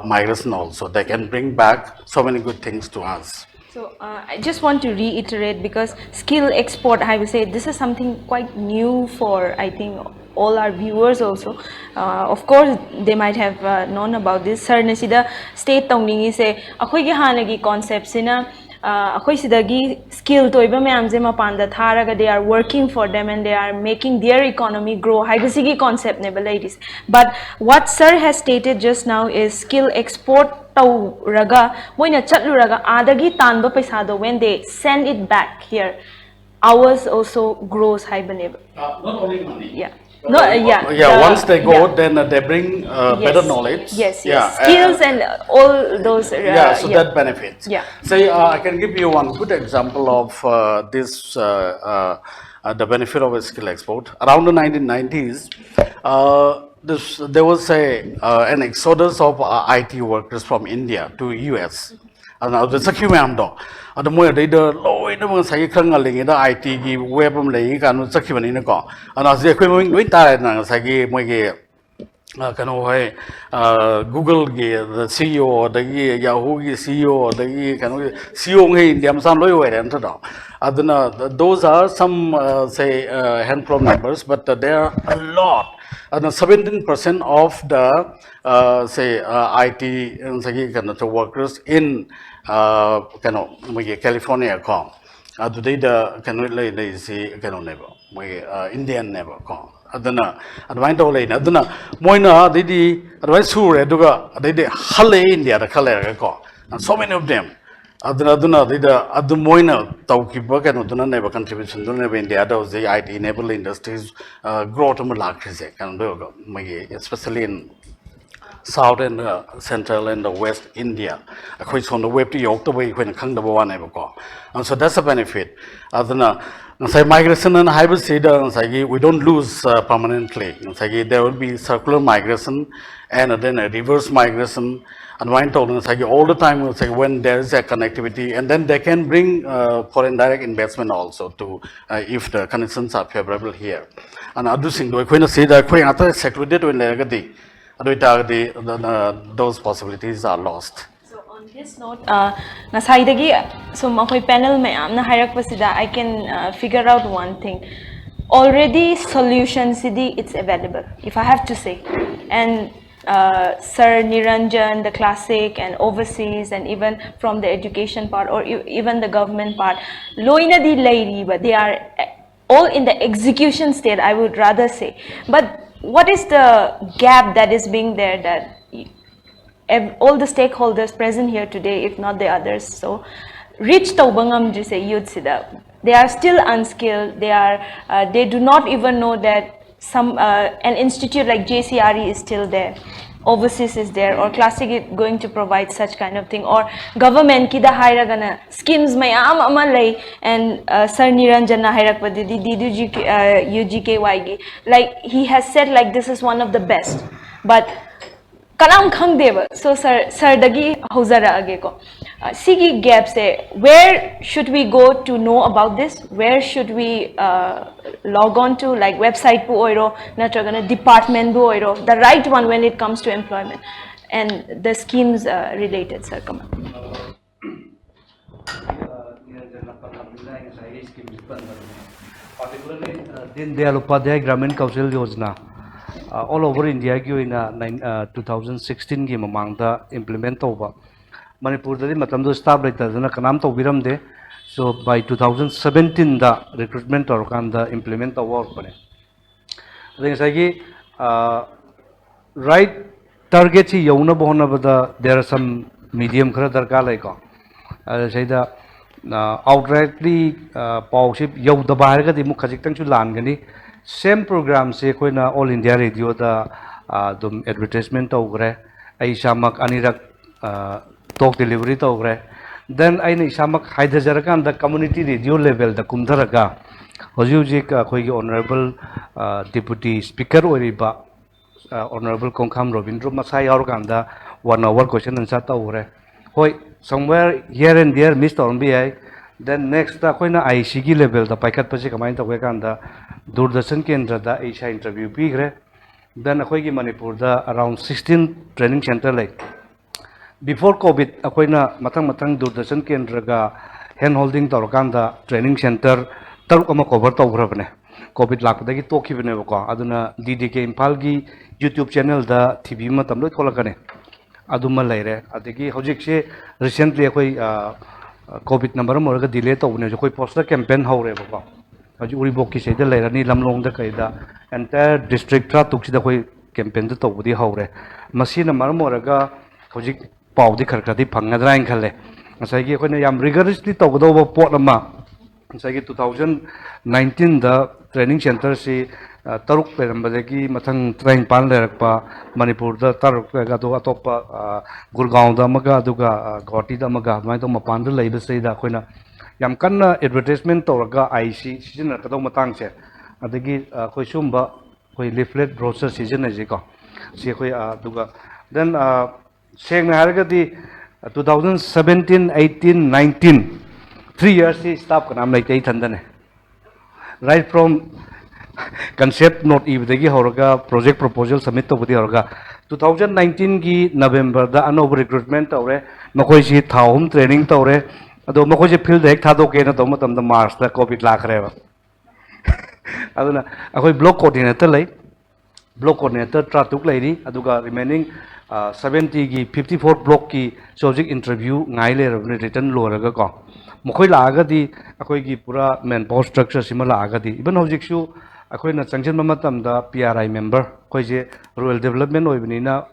migration also they can bring back so many good things to us. So I just want to reiterate because skill export, I would say this is something quite new for I think all our viewers also. Of course, they might have known about this. Sir, nasida state tongningi se akhoi gi hanagi concepts ina akhoi sidagi skill to iba me amje mapanda tharaga they are working for them and they are making their economy grow. Haibasigi concept ne ladies. But what sir has stated just now is skill export raga moina chatlu raga adagi tanba paisa do when they send it back here ours also grows hibernate Not only money. yeah no once they go then they bring better knowledge yes skills and all those so that benefits say I can give you one good example of this the benefit of a skill export around the 1990s there was an exodus of IT workers from India to US. And the secure amdo. At the more they do low in the Sakangaling, the IT web and secure in the car. And as the equipment with that, Sagi Mogi Google the CEO, the Yahoo CEO, the CEO in the Amazon Loy and those are some say handful of numbers, but there are a lot. 17% of the say IT workers in California come. Today the Indian never come. Adana advain to le adana moina didi advice sure duga didi hale India the color ko and so many of them aduna dida adu moina taukiba kan aduna never contribution to never India those the IT enable industries grow to mulak kan do especially in South and Central and the West India. Akwai on the web to yok to way when kang the one ever go. And so that's a benefit. Adana say migration and hybrid seed we don't lose permanently. There will be circular migration and then a reverse migration. And wine told all the time when there is a connectivity and then they can bring foreign direct investment also to if the conditions are favorable here. And adu sing do when say that when ata secluded when legati those possibilities are lost. So on this note, so my panel I can figure out one thing. Already solutions it's available, if I have to say. And Sir Niranjan, the classic and overseas, and even from the education part or even the government part, loina di lairi, but they are all in the execution state, I would rather say. But what is the gap that is being there that all the stakeholders present here today, if not the others, so reach Taubangam just say youth sida. They are still unskilled. They do not even know that an institute like JCRE is still there, overseas is there, or classic is going to provide such kind of thing, or government ki da haira gana schemes mayam amalay, and Sir Niranjan na hairak padidi UGKY gi, like he has said, like this is one of the best, but kanam khang deva. So sir dagi hozara age ko sigi gap se, where should we go to know about this? Where should we log on to, like website pu oiro natragana department bu oiro, the right one when it comes to employment and the schemes related, sir? Come on. Particularly Din Dayal Upadhyay Gramin Kaushal Yojana all over India ki oina 2016 gi mamangda implement over Manipur dadi matam do staff laita jana kanam to biram de, so by 2017 da recruitment or kanda implement over pane ading sagi right target chi yauna bahona bada there are some medium khara darkar lai ko sai da outrightly pauship yau da bahar ga di mu khajik tang chu lan gani same program se koina all India radio da dum advertisement ogre ai samak anirak talk delivery to ogre, then I need samak haidajarakan the community radio level the kumdaraga hojuji ka khoi honorable deputy speaker oriba honorable Kongkham Ravindra Masai organda 1 hour question answer to ogre hoi somewhere here and there missed on bi, then next the koina ICG level the paikat pachi kamain to kanda Doordarshan Kendra da Asia interview pigre, then akhoi gi Manipur da around 16 training center like before COVID akoina matang Doordarshan Kendra ga hand holding torkanda training center taruk ama cover to grabne COVID lakdagi toki bene ko aduna DDK Imphal gi YouTube channel da TV matam loi tholakane aduma leire adigi hojik se recently akoi COVID number morga delay to ne koi poster campaign hore ko Haji Uribok ki sayda lairani lamlong da kaida entire district tra tuksi da koi campaign da tawdi haure masina marmoraga hojik pawdi kharkadi phangadra in khale asai gi koina yam rigorously tawdo bo pot ama asai gi 2019 da training center si taruk perambade ki mathang train pan lerakpa Manipur da taruk ga do atopa Gurgaon da maga aduga Guwahati da maga mai to mapan da leiba sayda koina yam kanna advertisement toraga IC season ka do matang che adagi khoi sumba khoi leaflet brochure season je ko se khoi aduga then seng na harga di 2017 18 19 3 years si staff ka nam lai tei thandane right from concept note ibdagi horaga project proposal submit to budi horaga 2019 gi November da anover recruitment tawre makoi si thawum training tawre ado makoi field ek thado ke na to matam da March da COVID lakre ba aduna akoi block coordinator lai block coordinator tratuk lai ri aduga remaining 70 gi 54 block ki subject interview ngai le written loraga ko makoi laga di akoi gi pura manpower structure sima laga di even hojik su akoi na changchen matam da PRI member koi je rural development oibni na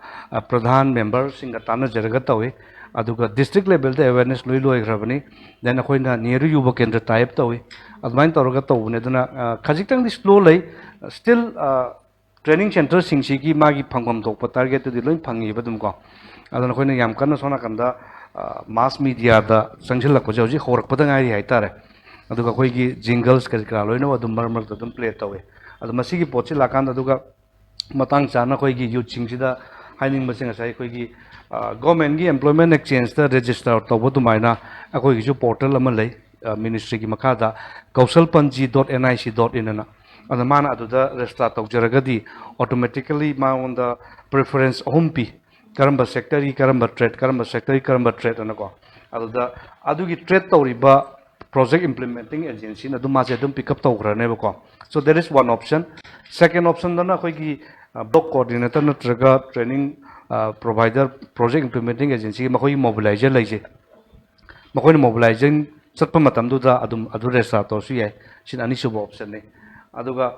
pradhan member singa tana jaraga tawi aduga district level the awareness loi loi grabani then akoi na neru yuba kendra type tawi admain toroga tawne duna khajik di slow lai still training center singsi ki magi phangam tok target di loi phangi badum ko adana khoi na yam kana sona kanda mass media da sangchil ko jauji horak pada ngai hai tare aduga khoi gi jingles ka kra loi no adum mar mar dum play tawi adu masi gi pochi lakanda aduga matang chana khoi gi youth singsi da haining masing asai khoi gi government gi employment exchange da register to bodu maina akoi gi portal ama lei ministry gi makha da kausalpanji.nic.in na and mana adu da register to jaragadi automatically ma on the preference hompi karamba sector gi karamba trade na ko adu da adu gi trade to riba project implementing agency na du ma je dum pick up to grane ko so there is one option second option da na khoi gi block coordinator natraga training provider project implementing agency makoi mobilizer laije makoi mobilizing chatpa matam du da adu register to su yai sin ani suba option ne aduga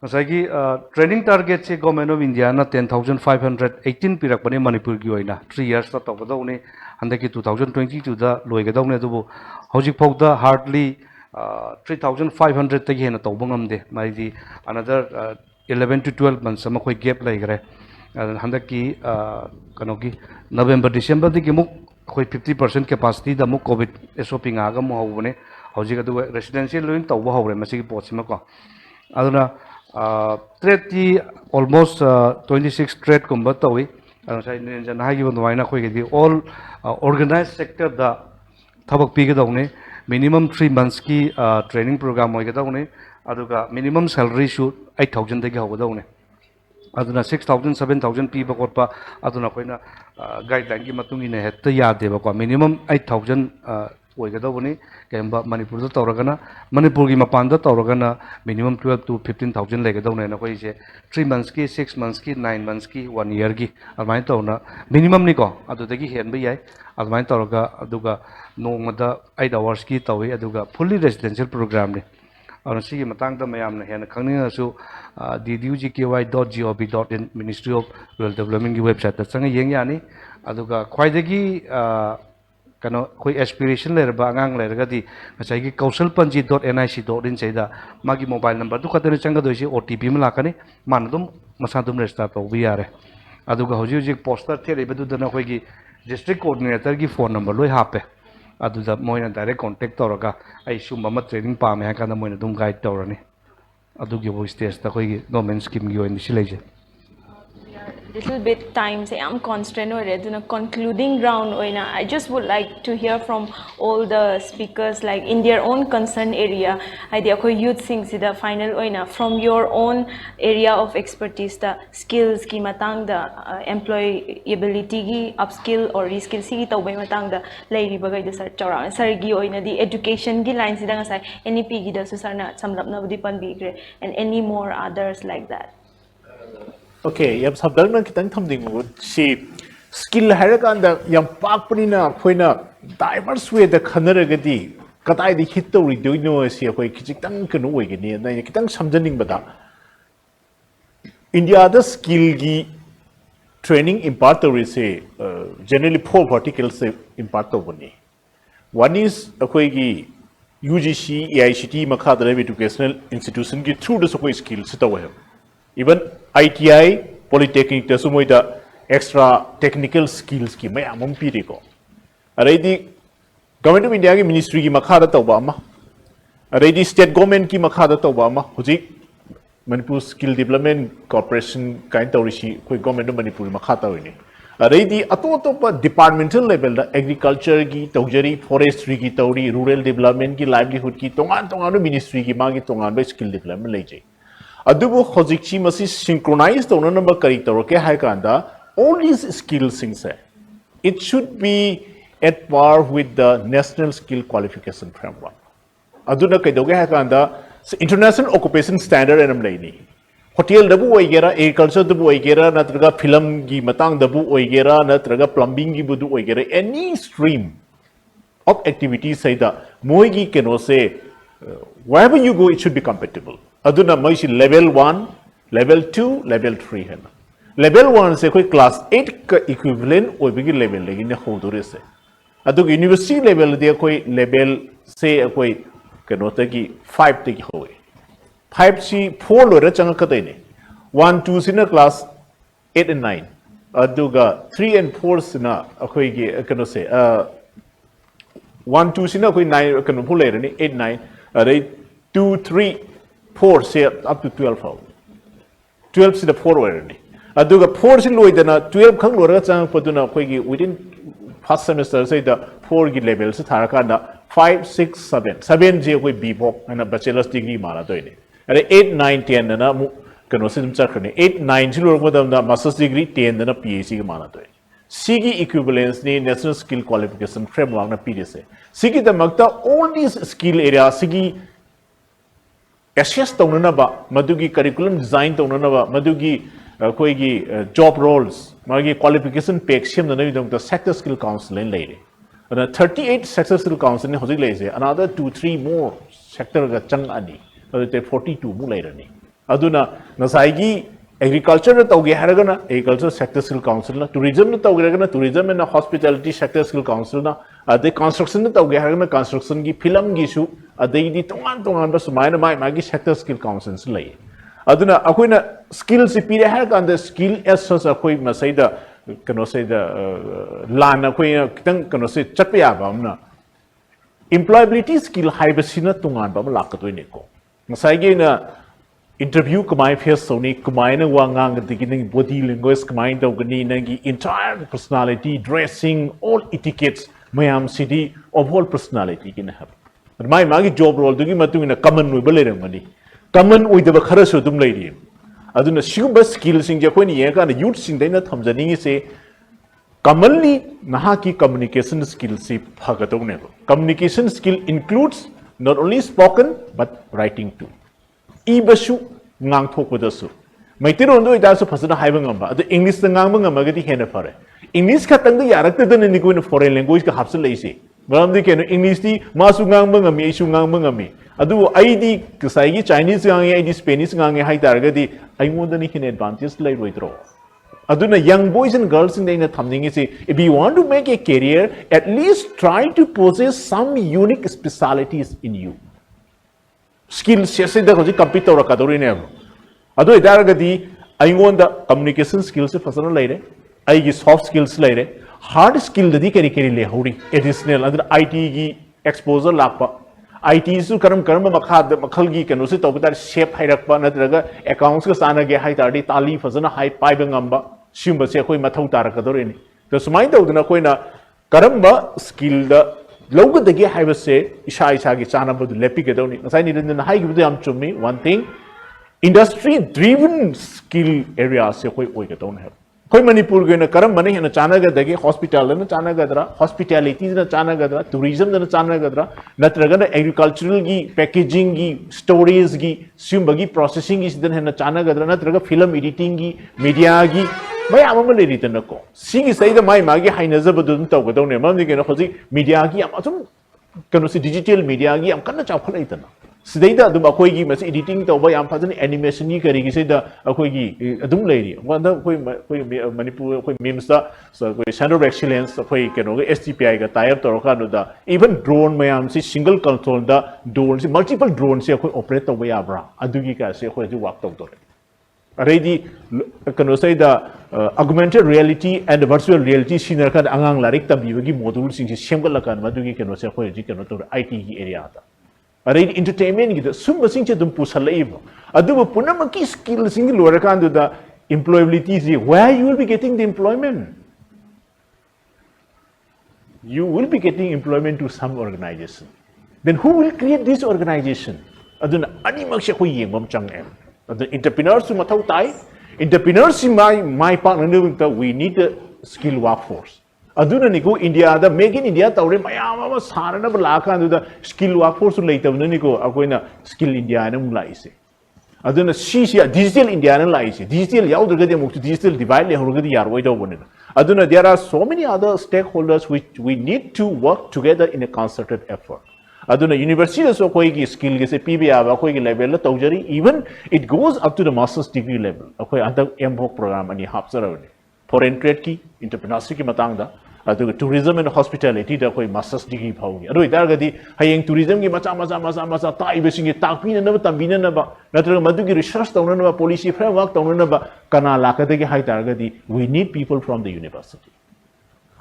ngasai training target se government of India na 10,518 pirak bane Manipur gi oina 3 years ta to da une handaki 2022 da loi ga da une du hojik phok da hardly 3,500 tagi hena to bangam de mai di another 11 to 12 months sama koi gap lai gare handaki kanoki November December di muk koi 50% capacity da muk covid SOP nga ga mo hobune hojik adu residential loin to bo hore masi ki pochima ko aduna trade ti almost 26 trade kumba tawi sai Niranjan hai gi bonwaina khoi gi all organized sector da thabak pi ga dawne minimum 3 months ki training program hoy ga dawne aduga minimum salary should 8,000 dagi hawa dawne aduna 6,000 7,000 pi ba kotpa aduna koina guideline ki matungi ne hetta yade ba ko minimum 8,000 oigadawani kemba Manipur da tawragana Manipur gi mapan da tawragana minimum 12 to 15,000 legadawna na koi je 3 months ki 6 months ki 9 months ki 1 year gi amai tawna minimum ni ko adu dagi hen ba yai amai tawraga aduga nongmada 8 hours ki tawi aduga fully residential program ni ana sigi matang da mayam na hen khangni su ddugky.gov.in Ministry of Rural Development gi website ta changa yeng yani aduga khwaidagi kano koi aspiration le ba ngang le ga di achai gi kausalpanji.nic.in chaida magi mobile number du khatene changa doisi OTP ma lakani manadum masadum register to bi yare aduga hoji hoji poster thele bedu dana koi gi district coordinator gi phone number loi hape aduda moina direct contact toroga ai sumba ma training pa me kana moina dum guide torani adugi voice test ta koi gi government scheme gi oin sileje little bit time say I'm constrained or concluding round I just would like to hear from all the speakers like in their own concern area idea ko youth sing the final from your own area of expertise the skills ki matang the employability gi upskill or reskill si to bai matang the lai bagai the sir chawra sir gi the education gi line sidang sai NEP gi da su sar na samlap na budi pan bi gre and any more others like that. Okay, yam sabdang na kitang thamding mo si skill harakanda yam pakpani na khoina diverse way da khanaragadi katai di hit to redo no si khoi kijitang kanu oi gani na kitang samjaning bada India the skill gi training impart to say generally four verticals se impart to bani one is khoi gi UGC AICT makha da educational institution gi through the skill se to even ITI polytechnic ta sumoida extra technical skills ki mayam am pi ko already government of India ki ministry ki makha da tawba ma already state government ki makha da tawba ma hujik Manipur skill development corporation kind tawrishi koi government of Manipur makha tawini already ato departmental level da agriculture ki tawjari forestry ki tawri rural development ki livelihood ki tongan ministry ki magi tongan ba skill development leje adubu hojikchi masi synchronize to number kari toroke hai kanda all these skills things it should be at par with the national skill qualification framework aduna kaidoge hai kanda international occupation standard enam leini hotel dabu oigera agriculture dabu oigera natraga film gi matang dabu oigera natraga plumbing gi budu oigera any stream of activities say the moi gi keno say wherever you go it should be compatible aduna mai si level 1 level 2 level 3 hai level 1 se koi class 8 ka equivalent oi bigi level legi ne hodore se adu university level de koi level se koi kano ta gi 5 te gi hoy 5 si 4 lo ra chang ka dai ne 1 2 sina class 8 and 9 aduga 3 and 4 sina akoi gi kano se 1 2 sina koi 9 kano phule ne 8 9 are 2 3 4 say up to 12 how 12 is the 4 already aduga 4 sin loidana 12 khang lora chang paduna koi gi within first semester say the 4 gi level se tharaka na 5 6 7 7 je koi b bok ana bachelor's degree mara doine are 8 9 10 na mu kano sim chakrne 8 9 sin lora madam na master's degree 10 na PhD gi mara doine sigi equivalence ni national skill qualification framework na pdse sigi the magta all these skill area sigi assess taunana ba madugi curriculum design taunana ba madugi ꯑꯩꯈꯣꯏꯒꯤ job roles ꯃꯥꯒꯤ qualification page ꯁꯦꯝꯅꯕꯒꯤꯗꯃꯛꯇ sector skill council ꯂꯩ ꯂꯩꯔꯦ ꯑꯗꯨꯅ 38 sector skill council ꯅꯤ ꯍꯧꯖꯤꯛ ꯂꯩꯔꯤꯁꯦ another 2-3 more sector ꯒ ꯆꯪꯉꯛꯑꯅꯤ ꯑꯗꯨꯗꯤ 42 ꯃꯨꯛ ꯂꯩꯔꯅꯤ ꯑꯗꯨꯅ ꯉꯁꯥꯏꯒꯤ agriculture ꯅ ꯇꯧꯒꯦ ꯍꯥꯏꯔꯒꯅ agriculture sector skill council ꯅ tourism ꯅ ꯇꯧꯒꯦ ꯍꯥꯏꯔꯒꯅ tourism and hospitality sector skill council ꯅ ꯑꯗꯩ construction ꯅ ꯇꯧꯒꯦ ꯍꯥꯏꯔꯒꯅ construction ꯒꯤ ꯐꯤꯂꯝꯒꯤꯁꯨ ꯑꯗꯩꯗꯤ ꯇꯣꯉꯥꯟ ꯇꯣꯉꯥꯟꯕ ꯁꯨꯃꯥꯏꯅ ꯃꯥꯒꯤ sector skill councils ꯂꯩ aduna akoina skill si pire har kan the skill as such akoi masai da kano sai da lan akoi kitang kano se chatpa ya ba amna employability skill haibasina tungan ba lakatoi ne ko masai ge na interview kamai face soni kamai na wa ngang digini body language kamai da gani nangi entire personality dressing all etiquettes mayam city of whole personality kin have mai magi job role dugi matung na common we bale mani common with the kharasu dum lady aduna shuba skills in japan ye kan youth sing daina thamjani se commonly nahaki communication skills si phagatong ne communication skill includes not only spoken but writing too ibasu ngang thokpodasu maitiro ndo itasu phasana haiba ngamba adu english ta ngang ngamba gadi hena fare english khatang da yarakta da ni ko foreign language ka hapsal leise maram di keno english di masu ngang ngami isu ngang ngami adu aidi kasai chinese ngang aidi spanish ngang hai targadi ai monda ni hin advantage lai roidro aduna young boys and girls in the thamning is if you want to make a career at least try to possess some unique specialities in you skills se da ko compete tora kadori ne adu idaragadi ai monda communication skills se fasana laire ai gi soft skills laire hard skill da di keri keri le hori additional adu IT gi exposure lakpa IT su karam makha makhal gi kanu se tawbadar shape hairakpa natraga accounts ka sana ge hai tardi tali fazana hai pai bangamba simba se khoi mathau tarakadore ni to sumai tawduna khoina karamba skill da logo da ge hai se isa isa gi chana badu lepi ge dawni ngasai ni den hai gi bu am chummi one thing industry driven skill area se khoi oi ge dawna khoi manipur ge na karam mane hena chana ga dagi hospital na chana ga dra hospitality na chana ga dra tourism na chana ga dra natraga na agricultural gi packaging gi storage gi simba gi processing gi sidan hena chana ga dra natraga film editing gi media gi mai amama le ritan ko sigi sai da mai magi haina zabadun taw ga dawne mam ni ge na khoji media gi am asum kanu si digital media gi am kana chawkhala itana sidaida adum akoi gi mas editing tawba yam fazan animation ni kari gi sida akoi gi adum leiri wanda koi manipur koi memes da so koi center of excellence koi keno ga STPI ga tie up toroka no da even drone mayam si single control da drone si multiple drone si akoi operate tawba ya bra adugi ka se akoi ji work taw tore already kano sai da augmented reality and virtual reality senior kan angang larik tabi gi module sing si semgal kan madugi keno se akoi ji keno to IT gi area da already entertainment gi sumba sing che dum pusalaiba adu punamaki skill sing lora kan da employability is where you will be getting the employment you will be getting employment to some organization then who will create this organization aduna animak se ko yengom chang em adu entrepreneurs su mathau tai entrepreneurs my partner we need a skill workforce aduna ni ko India da make in India tawre mayam ama sarana ba lakha da skill workforce leitabna ni ko akoina skill India na mula ise aduna si digital India na lai ise digital yaudra ga mukti digital divide le horga yar wai daw bonina aduna there are so many other stakeholders which we need to work together in a concerted effort aduna university so koi gi skill ge se PBA ba koi gi level la tawjari even it goes up to the master's degree level akoi anta MBOC program ani hapsarawni foreign trade ki entrepreneurship ki matang da adu tourism and hospitality da koi master's degree phaugi adu idargadi hayeng tourism gi macha tai besing gi takpina na tambina na ba natra madu gi research tawna na policy framework tawna na ba kana lakada gi hai targadi we need people from the university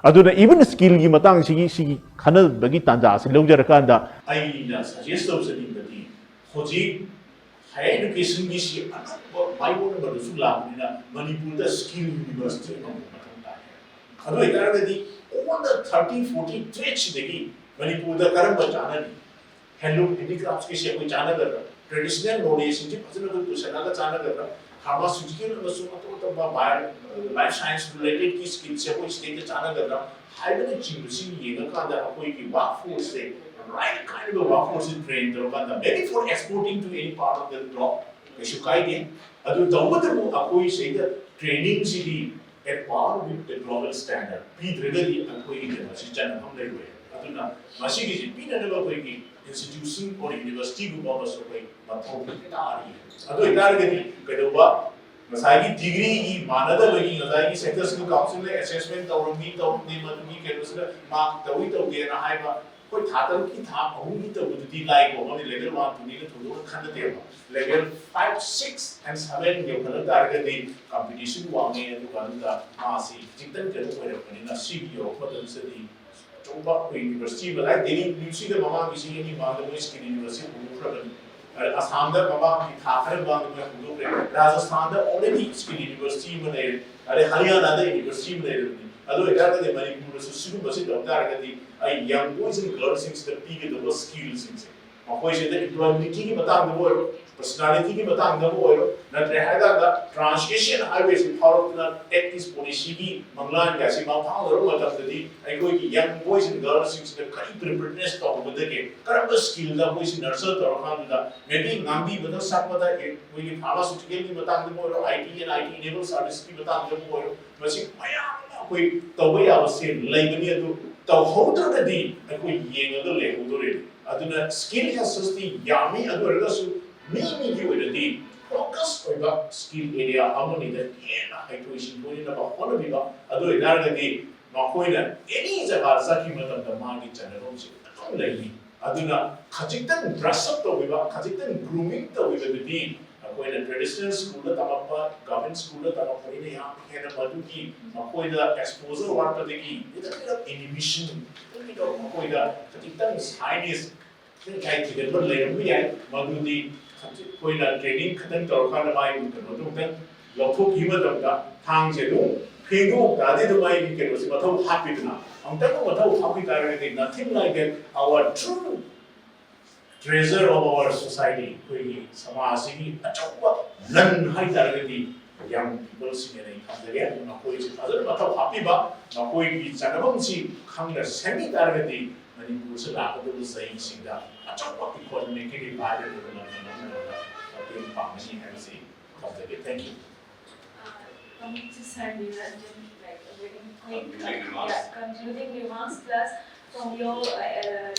adu na even skill gi matang sigi khana bagi tanja si longjar kan da ai na suggest of setting the hoji higher education gi si bai bona ba su la ni na manipur da skill university no adu idargadi all the 30-40 trades degi manipur da karam ba chana ni handloom handicrafts ki se koi chana gar traditional knowledge ji phajana ko to sana ga chana gar pharmaceutical asu to ba life science related ki skill se koi state chana gar hybrid ji si ye ga ka da koi ki workforce se right kind of a workforce is trained maybe for exporting to any part of the globe kaisu kaide adu tawbadamu akoi seida training sidi at par with the global standard pidregadi akoi de masi chanam lewe aduna masi gi pina na koi gi institution or university gu ba so koi mathau ta ari adu itargadi kadoba masai degree gi manada bagi masai sector skill council le assessment tawrami tawni madumi kenosla mark tawi tawge na haiba koi thatam ki tha ahum ki tawdi lai ko oni level 1 to ni le thodo khanda de level 5 6 and 7 ge khala targadi competition wangi adu kanda masi jitan ke ko re pani na cbo padam se di chomba ko university ba lai deni university de mama kisi ni ma de skill university ko khra Assam da mama ki thakar bang me hudo pre Rajasthan da already skill university ma le are Haryana da university ma le ado ekada de Manipur su sigu basi da targadi ai young boys and girls in the peak of the skills in makoi se the employability ki matang da boy personality ki matang da boy na trehada da transition highways in power na tech is policy ki manglan ga si ma phang ro ma ta di ai koi ki young boys and girls in the kai preparedness to ba de ke karab skill da boy si nurture to khan da maybe ngambi ba da sak ba da koi ki pharmaceutical ki matang da boy IT and IT enabled service ki matang da boy masi maya koi to ba ya ba se lai ba ni adu tau haudragadi akoi yengaga lehudore aduna skill assessment yami aduraga su mi gi oiradi focus oiba skill area amoni da yena hydration poni na ba hono biba adu idaragadi makoina any jaga saki matam da magi channel se atom lai aduna khajiktan dress up to biba khajiktan grooming to biba di akoina traditional school da tamappa government school da tamappa ine ya hena madu ki akoina exposure what to ki ita kira inhibition ito akoina khajiktan science kai tigan bar lai ram yai madu di akoina training khatan tor khana mai madu tan lothok hima da thang se do phingu da de mai ki ke si mathau happy na amta ko mathau happy target nothing like that our true treasure of our society koi samajigi achwa lan hai targeti young people sing nei khamdage na koi chi azar matha happy ba na koi ki chanabam si khangna semi targeti Manipur se la ko do sai sing da achwa economy ke ba de na ke pamani hai si khamdage thank you Coming to Sir Niranjan, like a very quick concluding remarks plus from your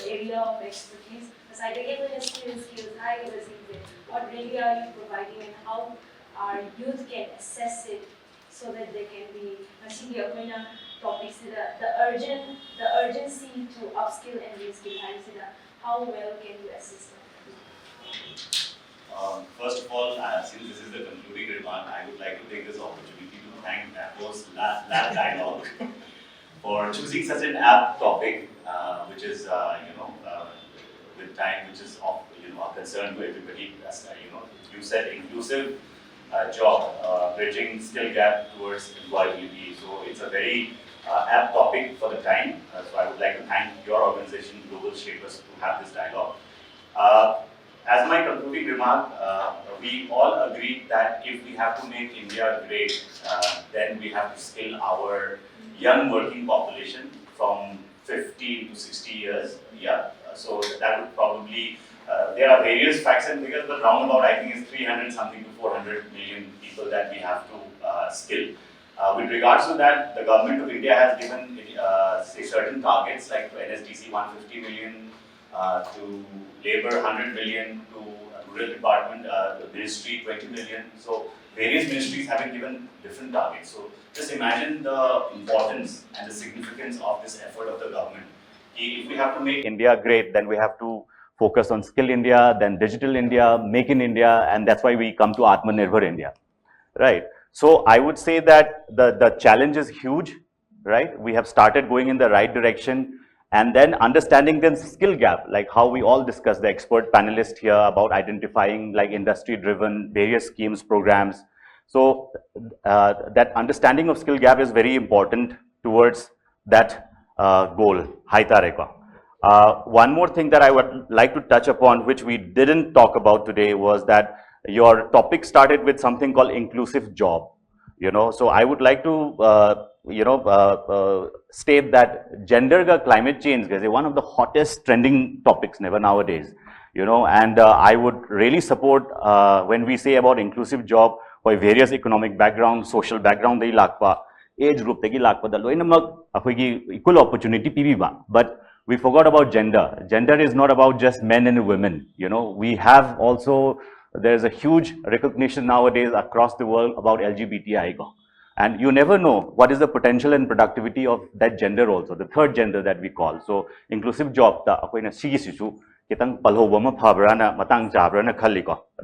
area of expertise. Aside again with skills, high level what really are you providing and how our youth can assess it so that they can be actually topics the urgency to upskill and reskill how well can you assist them? First of all, since this is the concluding remark, I would like to take this opportunity to thank Davos Lab Dialogue for choosing such an apt topic, which is with time, which is of a concern to everybody. As you said, inclusive job, bridging skill gap towards employability. So it's a very apt topic for the time. So I would like to thank your organization, Global Shapers, to have this dialogue. As my concluding remark, we all agreed that if we have to make India great, then we have to skill our young working population from 50 to 60 years. Yeah, so that would probably, there are various facts and figures, but roundabout I think is 300 something to 400 million people that we have to skill. With regards to that, the government of India has given say certain targets like to NSDC 150 million, to Labour 100 million, to Rural Department, the Ministry 20 million. So various ministries have been given different targets. So just imagine the importance and the significance of this effort of the government. If we have to make India great, then we have to focus on Skill India, then Digital India, Make in India, and that's why we come to Atmanirbhar India, right? So I would say that the challenge is huge, right? We have started going in the right direction. And then understanding the skill gap, like how we all discussed, the expert panelist here about identifying like industry-driven various schemes, programs. So that understanding of skill gap is very important towards that goal. One more thing that I would like to touch upon, which we didn't talk about today, was that your topic started with something called inclusive job. So I would like to state that gender ka climate change is one of the hottest trending topics never nowadays. you know, and I would really support when we say about inclusive job for various economic background, social background, they lakpa, age group, they lakpa, the equal opportunity PBBA. But we forgot about gender. Gender is not about just men and women. You know, we have also, there's a huge recognition nowadays across the world about LGBTI. And you never know what is the potential and productivity of that gender also, the third gender that we call. So inclusive job,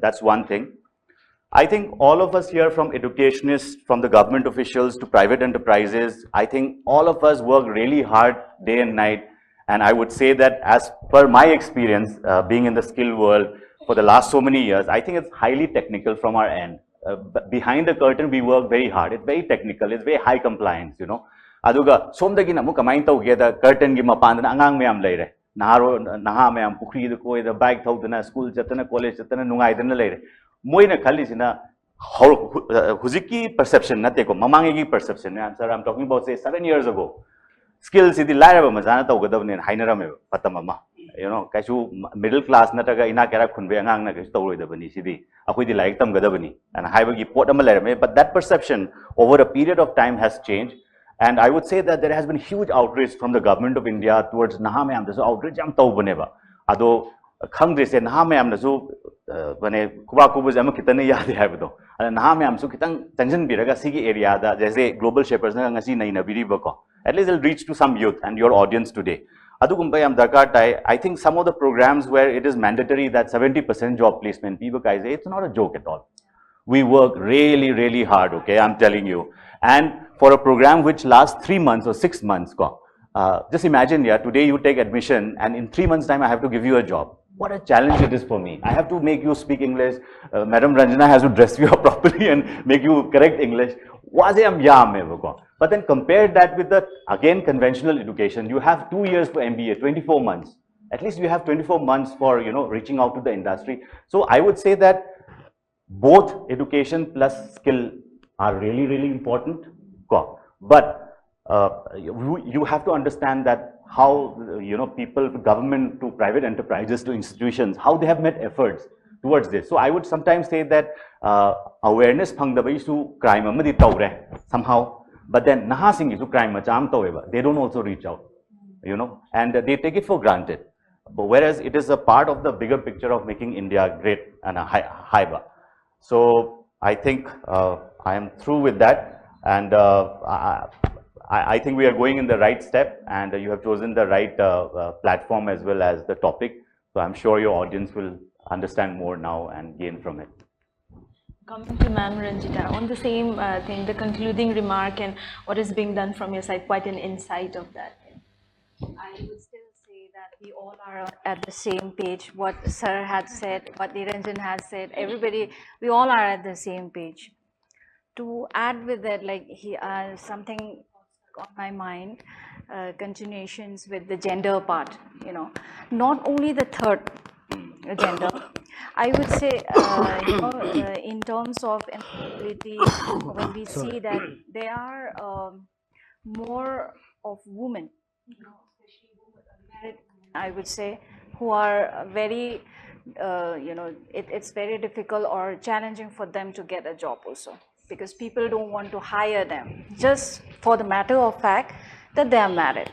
that's one thing. I think all of us here, from educationists, from the government officials to private enterprises, I think all of us work really hard day and night. And I would say that as per my experience, being in the skill world for the last so many years, I think it's highly technical from our end. Behind the curtain, we work very hard. It's very technical. It's very high compliance, you know. Aduga, somdagi na muka main tau geda curtain gi mapan na angang mayam leire. Naharo naha mayam pukri de koi the bike thau na school jatana college jatana nungai dana leire. Moi na khali sina huziki perception na teko mamangi gi perception. Sir, I'm talking about say 7 years ago. Skills idi laira ba majana tau gadab ne hainara me patamama. You know, kaishu middle class na taga ina kera khunbe angang na kaishu tawroi da bani sidi akoi di like tam gadabani and haibagi pot amalere, but that perception over a period of time has changed. And I would say that there has been huge outrage from the government of India towards naha mayam da so outrage am taw baneba ado khangre se naha mayam da so bane kuba kubu jam kitane yaad hai bado and naha mayam so kitang tension biraga sigi area da jaise global shapers na ngasi nai na biri bako at least it'll reach to some youth and your audience today. I think some of the programs where it is mandatory that 70% job placement, people guys say it's not a joke at all. We work really, really hard, okay, I'm telling you. And for a program which lasts 3 months or 6 months, just imagine, yeah, today you take admission and in 3 months' time I have to give you a job. What a challenge it is for me. I have to make you speak English. Madam Ranjana has to dress you up properly and make you correct English. But then compare that with the, again, conventional education. You have 2 years for MBA, 24 months. At least you have 24 months for, you know, reaching out to the industry. So I would say that both education plus skill are really, really important. But you have to understand that how, you know, people, government to private enterprises to institutions, how they have made efforts towards this. So I would sometimes say that awareness to crime somehow. But then naha sing is crime macham taweba. They don't also reach out, you know, and they take it for granted. But whereas it is a part of the bigger picture of making India great and a high. So I think I am through with that, and I think we are going in the right step, and you have chosen the right platform as well as the topic. So I'm sure your audience will understand more now and gain from it. Coming to Ma'am Ranjita, on the same thing, the concluding remark and what is being done from your side, quite an insight of that. I would still say that we all are at the same page. What Sir had said, what Niranjan had said, everybody, we all are at the same page. To add with that, like something on my mind, continuations with the gender part, you know, not only the third gender, I would say, you know, in terms of employability, when we see that there are more of women, you know, especially women, I would say, who are very, you know, it's very difficult or challenging for them to get a job also, because people don't want to hire them just for the matter of fact that they are married.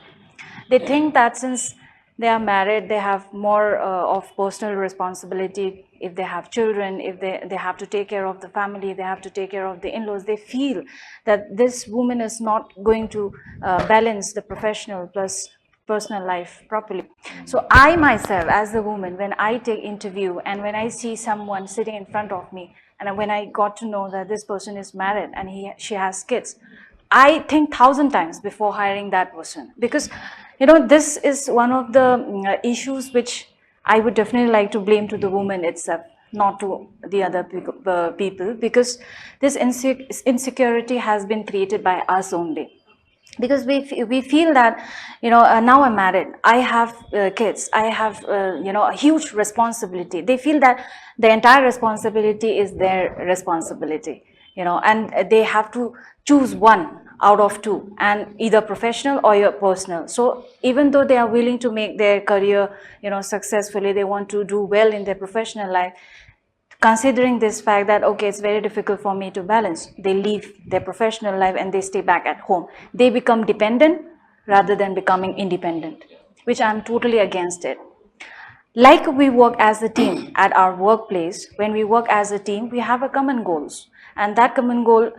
They think that since they are married, they have more of personal responsibility. If they have children, if they have to take care of the family, they have to take care of the in-laws, they feel that this woman is not going to balance the professional plus personal life properly. So I myself, as a woman, when I take interview and when I see someone sitting in front of me, and when I got to know that this person is married and she has kids, I think 1,000 times before hiring that person, because you know, this is one of the issues which I would definitely like to blame to the woman itself, not to the other people, because this insecurity has been created by us only. because we feel that, now I'm married, I have kids, I have a huge responsibility. They feel that the entire responsibility is their responsibility, and they have to choose one out of two, and either professional or your personal. So even though they are willing to make their career successfully, they want to do well in their professional life, considering this fact that, okay, it's very difficult for me to balance, they leave their professional life and they stay back at home. They become dependent rather than becoming independent, which I'm totally against it. Like we work as a team at our workplace, when we work as a team, we have a common goals. And that common goal,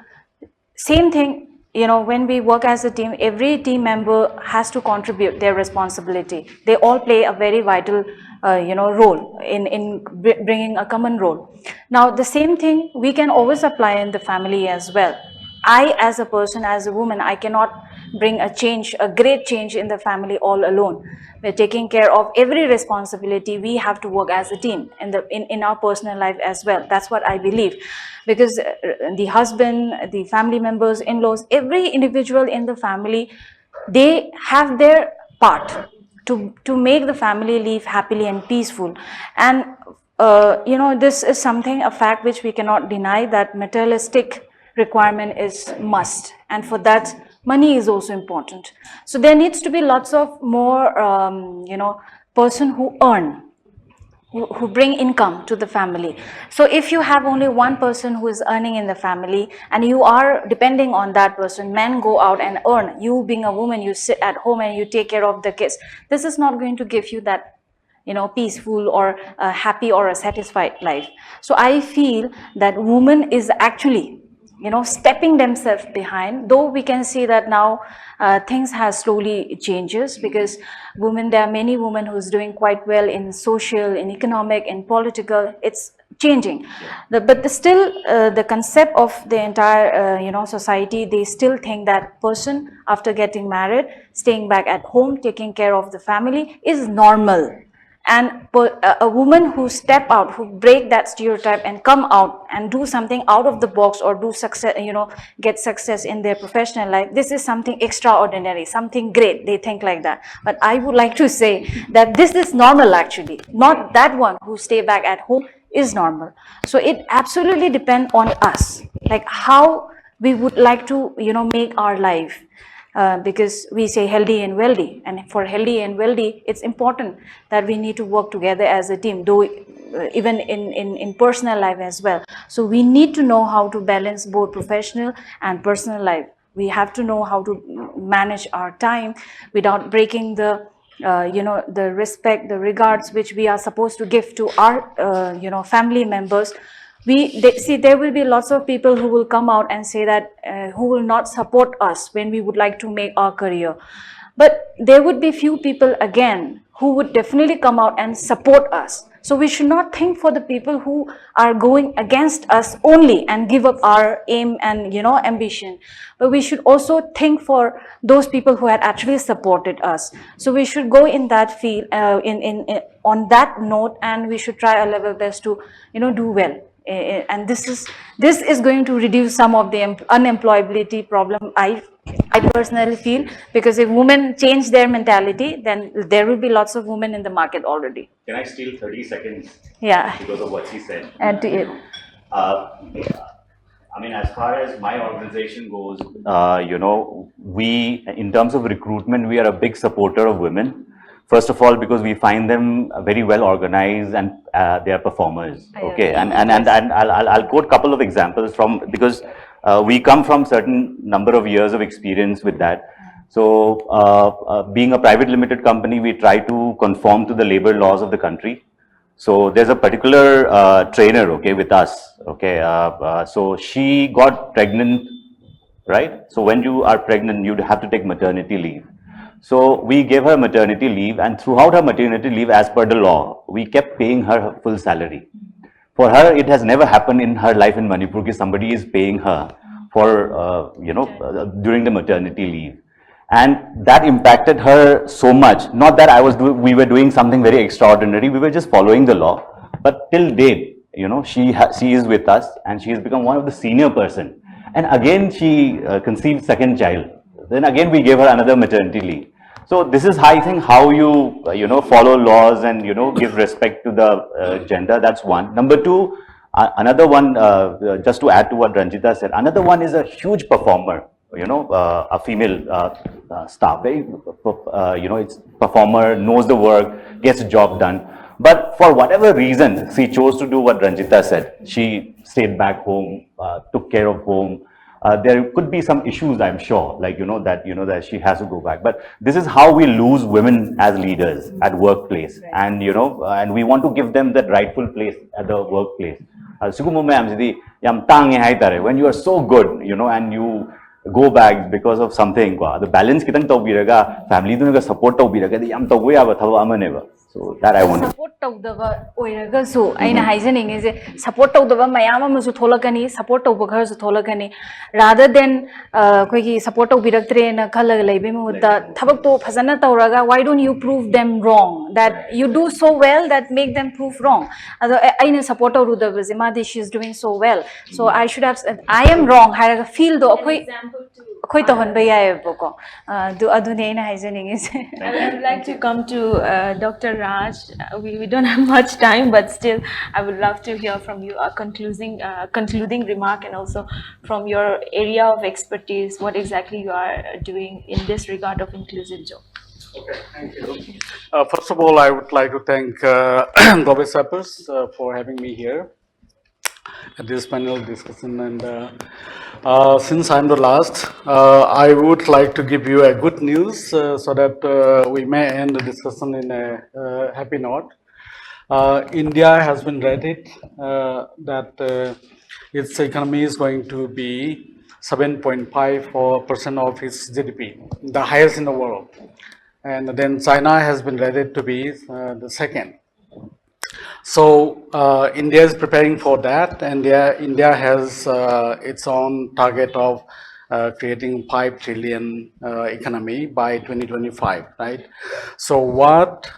same thing, when we work as a team, every team member has to contribute their responsibility. They all play a very vital role in bringing a common role. Now, the same thing we can always apply in the family as well. I, as a person, as a woman, I cannot bring a change, a great change in the family all alone. We're taking care of every responsibility. We have to work as a team in our personal life as well. That's what I believe, because the husband, the family members, in-laws, every individual in the family, they have their part to make the family live happily and peaceful. And this is something, a fact which we cannot deny, that materialistic requirement is must, and for that money is also important. So there needs to be lots of more person who earn, who bring income to the family. So if you have only one person who is earning in the family and you are depending on that person, men go out and earn, you being a woman, you sit at home and you take care of the kids, this is not going to give you that peaceful or a happy or a satisfied life. So I feel that woman is actually stepping themselves behind, though we can see that now things have slowly changes, because there are many women who's doing quite well in social, in economic, in political. It's changing, but still the concept of the entire society, they still think that person after getting married, staying back at home, taking care of the family is normal. And a woman who step out, who break that stereotype and come out and do something out of the box, or do success, get success in their professional life, this is something extraordinary, something great. They think like that. But I would like to say that this is normal actually. Not that one who stay back at home is normal. So it absolutely depends on us, like how we would like to, make our life. Because we say healthy and wealthy, and for healthy and wealthy, it's important that we need to work together as a team, though even in personal life as well. So we need to know how to balance both professional and personal life. We have to know how to manage our time without breaking the the respect, the regards which we are supposed to give to our family members. There will be lots of people who will come out and say that who will not support us when we would like to make our career. But there would be few people again who would definitely come out and support us. So we should not think for the people who are going against us only and give up our aim and ambition. But we should also think for those people who had actually supported us. So we should go in that field, on that note, and we should try our level best to do well. And this is going to reduce some of the unemployability problem, I personally feel, because if women change their mentality, then there will be lots of women in the market already. Can I steal 30 seconds? Yeah. Because of what she said. Add to it. I mean, as far as my organization goes, we, in terms of recruitment, we are a big supporter of women. First of all, because we find them very well organized and they are performers. Okay, and I'll quote a couple of examples because we come from certain number of years of experience with that. So, being a private limited company, we try to conform to the labor laws of the country. So there's a particular trainer, okay, with us. Okay, so she got pregnant, right? So when you are pregnant, you have to take maternity leave. So we gave her maternity leave, and throughout her maternity leave, as per the law, we kept paying her full salary. For her, it has never happened in her life in Manipur that somebody is paying her for, during the maternity leave. And that impacted her so much. Not that we were doing something very extraordinary. We were just following the law. But till date, she is with us, and she has become one of the senior person. And again, she conceived second child. then again we gave her another maternity leave. So this is, I think, how you, follow laws and, give respect to the gender. That's one. Number two, another one, just to add to what Ranjita said, another one is a huge performer, a female staff, it's performer, knows the work, gets the job done. But for whatever reason, she chose to do what Ranjita said. She stayed back home, took care of home. There could be some issues, I'm sure, like, that she has to go back. But this is how we lose women as leaders at workplace. Right. And, and we want to give them that rightful place at the workplace. When you are so good, and you go back because of something, the balance kitang tawbiraga, family dunga support tawbiraga, yam tawbo yaba thawa ama neba. So that I want. Support tawdaba oiraga so aina haijaning is support tawdaba mayama musu tholakani support tawba ghar su tholakani rather than koi support tawbiraktre na khalaga leibe mutta thabak to phajana tawraga. Why don't you prove them wrong, that you do so well that make them prove wrong? Ado aina support tawrudaba zimadi, she is doing so well, so I should have said I am wrong haraga feel do koi koi tohonba yae boko do adune aina haijaning is. I would like to come to Dr. Raj. We don't have much time, but still, I would love to hear from you a concluding remark, and also from your area of expertise, what exactly you are doing in this regard of inclusive job. Okay, thank you. First of all, I would like to thank Davos Lab for having me here at this panel discussion. And since I'm the last, I would like to give you a good news so that we may end the discussion in a happy note. India has been rated that its economy is going to be 7.54% of its GDP, the highest in the world. And then China has been rated to be the second. So India is preparing for that, and India has its own target of creating 5 trillion economy by 2025, right? So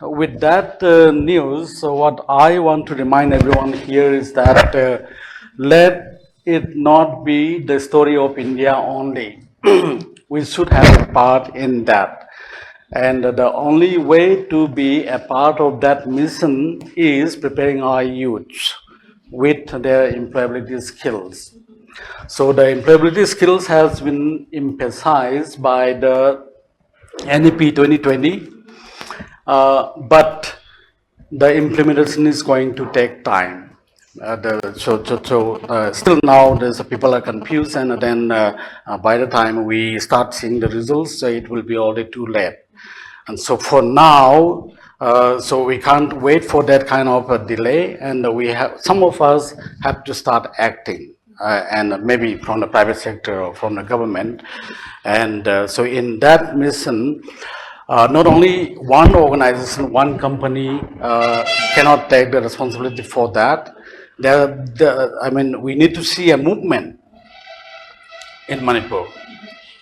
with that news, so what I want to remind everyone here is that let it not be the story of India only. We should have a part in that. And the only way to be a part of that mission is preparing our youth with their employability skills. So the employability skills has been emphasized by the NEP 2020, but the implementation is going to take time. Still now people are confused, and then by the time we start seeing the results, it will be already too late. And so for now, so we can't wait for that kind of a delay, and some of us have to start acting, and maybe from the private sector or from the government. And so in that mission, not only one organization, one company cannot take the responsibility for that. We need to see a movement in Manipur.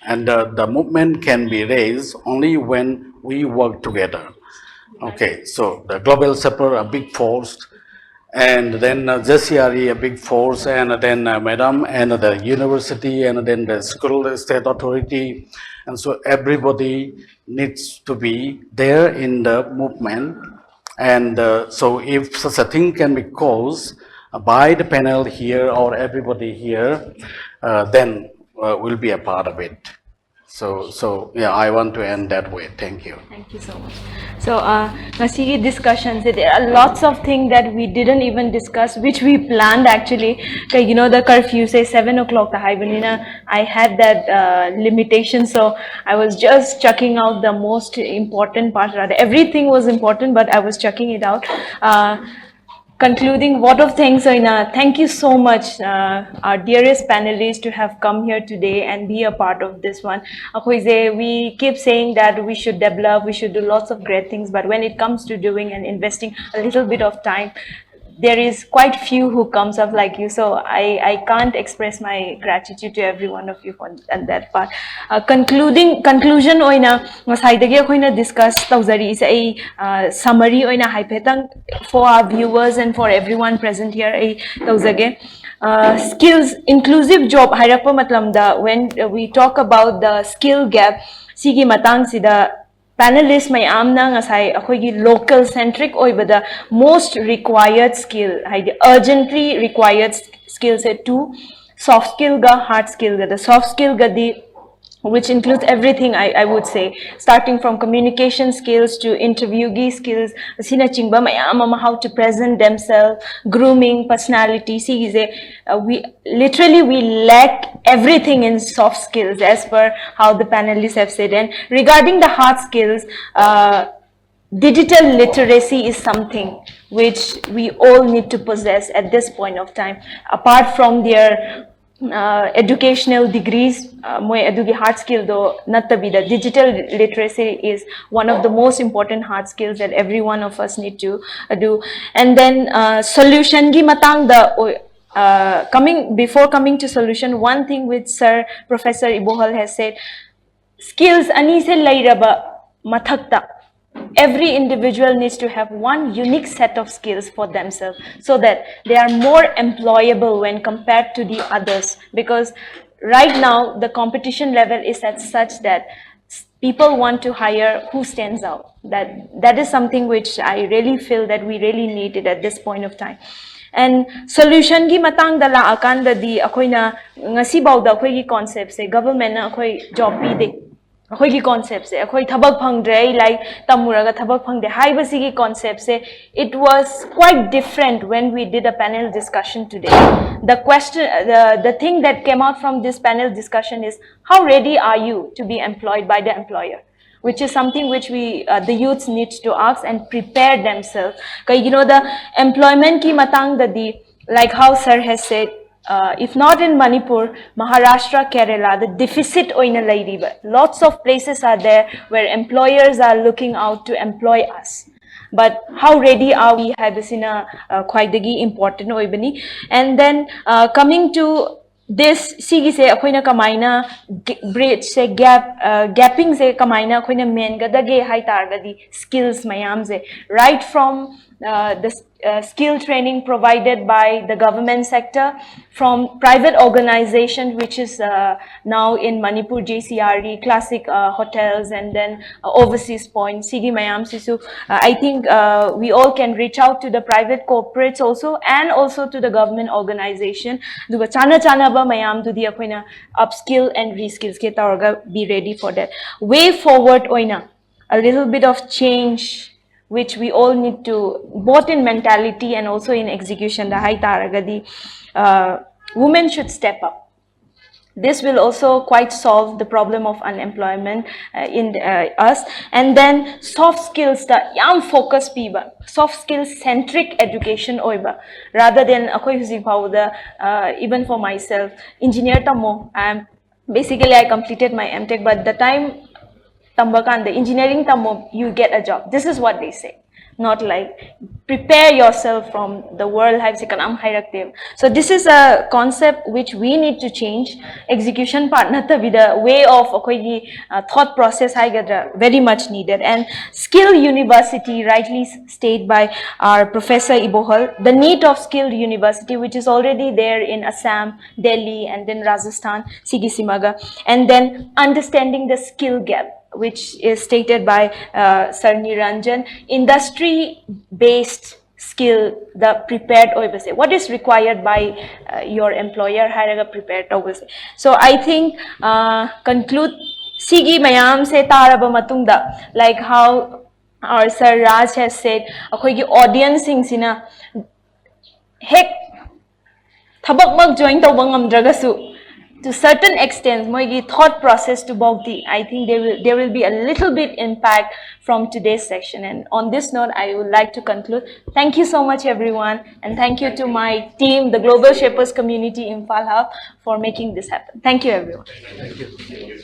And the movement can be raised only when we work together. Okay, so the global sector a big force, and then JCRE a big force, and then Madam, and the university, and then the school state authority. And so everybody needs to be there in the movement. And so if such a thing can be caused by the panel here or everybody here, then we'll be a part of it. So yeah, I want to end that way. Thank you. Thank you so much. So, Masigi discussions, there are lots of things that we didn't even discuss, which we planned actually. You know, the curfew says 7 o'clock. I had that limitation, so I was just checking out the most important part. Rather, everything was important, but I was checking it out. Concluding what of things, thank you so much, our dearest panelists, to have come here today and be a part of this one. We keep saying that we should develop, we should do lots of great things, but when it comes to doing and investing a little bit of time, there is quite few who comes up like you. So I can't express my gratitude to every one of you for that part. Conclusion oina masaidagi akoina discuss tawzari is a summary oina haipetang for our viewers and for everyone present here. Tawzage skills inclusive job hairappa matlamda when we talk about the skill gap sigi matang sida panelists may amna ngasai akoigi local centric oibada most required skill haidi urgently required skill set two soft skill ga hard skill ga the soft skill ga di which includes everything I would say, starting from communication skills to interviewee skills, how to present themselves, grooming, personality. See, we lack everything in soft skills as per how the panelists have said. And regarding the hard skills, digital literacy is something which we all need to possess at this point of time. Apart from their educational degrees, hard skill though the digital literacy is one of the most important hard skills that every one of us need to do. And then solution gi matang before coming to solution, one thing which Sir Professor Ibohal has said, skills ani se lairaba mathakta. Every individual needs to have one unique set of skills for themselves so that they are more employable when compared to the others. Because right now, the competition level is at such that people want to hire who stands out. That is something which I really feel that we really need it at this point of time. And solution gi matang da la akan da di akoy na ngasi baw da akoy gi concept se government na akoy job pi de. Akoy concept se akoy thabak phangdre like tamuraga thabak phangde haibasi gi concept se it was quite different when we did a panel discussion today. The question the thing that came out from this panel discussion is how ready are you to be employed by the employer, which is something which we the youths need to ask and prepare themselves. You know, the employment ki matang da di, like how sir has said, if not in Manipur, Maharashtra, Kerala, the deficit oina lairiba. Lots of places are there where employers are looking out to employ us. But how ready are we? Habisina quite important oibani. And then coming to this, sigi se akoina kamaina bridge se gapping se kamaina akoina main gadage hai targadi skills mayam se right from the skill training provided by the government sector, from private organization which is now in Manipur JCRE, classic hotels, and then overseas point, Sigi Mayam Sisu. I think we all can reach out to the private corporates also and also to the government organization. Duga chana chana ba mayam du dia koina upskill and reskills ke targa be ready for that. Way forward oina, a little bit of change which we all need to, both in mentality and also in execution. Women should step up. This will also quite solve the problem of unemployment in us. And then soft skills, the young focus piba, soft skills centric education oiba, rather than even for myself, engineer tamo. Basically I completed my MTech, but the time Tambakan, the engineering tamo, you get a job. This is what they say. Not like prepare yourself from the world. So this is a concept which we need to change. Execution partner with the way of thought process very much needed. And skill university, rightly stated by our Professor Ibohal, the need of skilled university, which is already there in Assam, Delhi, and then Rajasthan, Sigisimaga, and then understanding the skill gap, which is stated by Sir Niranjan, industry-based skill, the prepared obviously. What is required by your employer? Prepared obviously. So I think conclude Sigi Mayam se taraba matungda, like how our Sir Raj has said, akoigi audience sina hek thabak mag join tawbang amdragasu. To certain extent, my thought process to Bogdi, I think there will be a little bit impact from today's session. And on this note, I would like to conclude. Thank you so much, everyone. And thank you to my team, the Global Shapers Community Imphal Hub, for making this happen. Thank you, everyone. Thank you.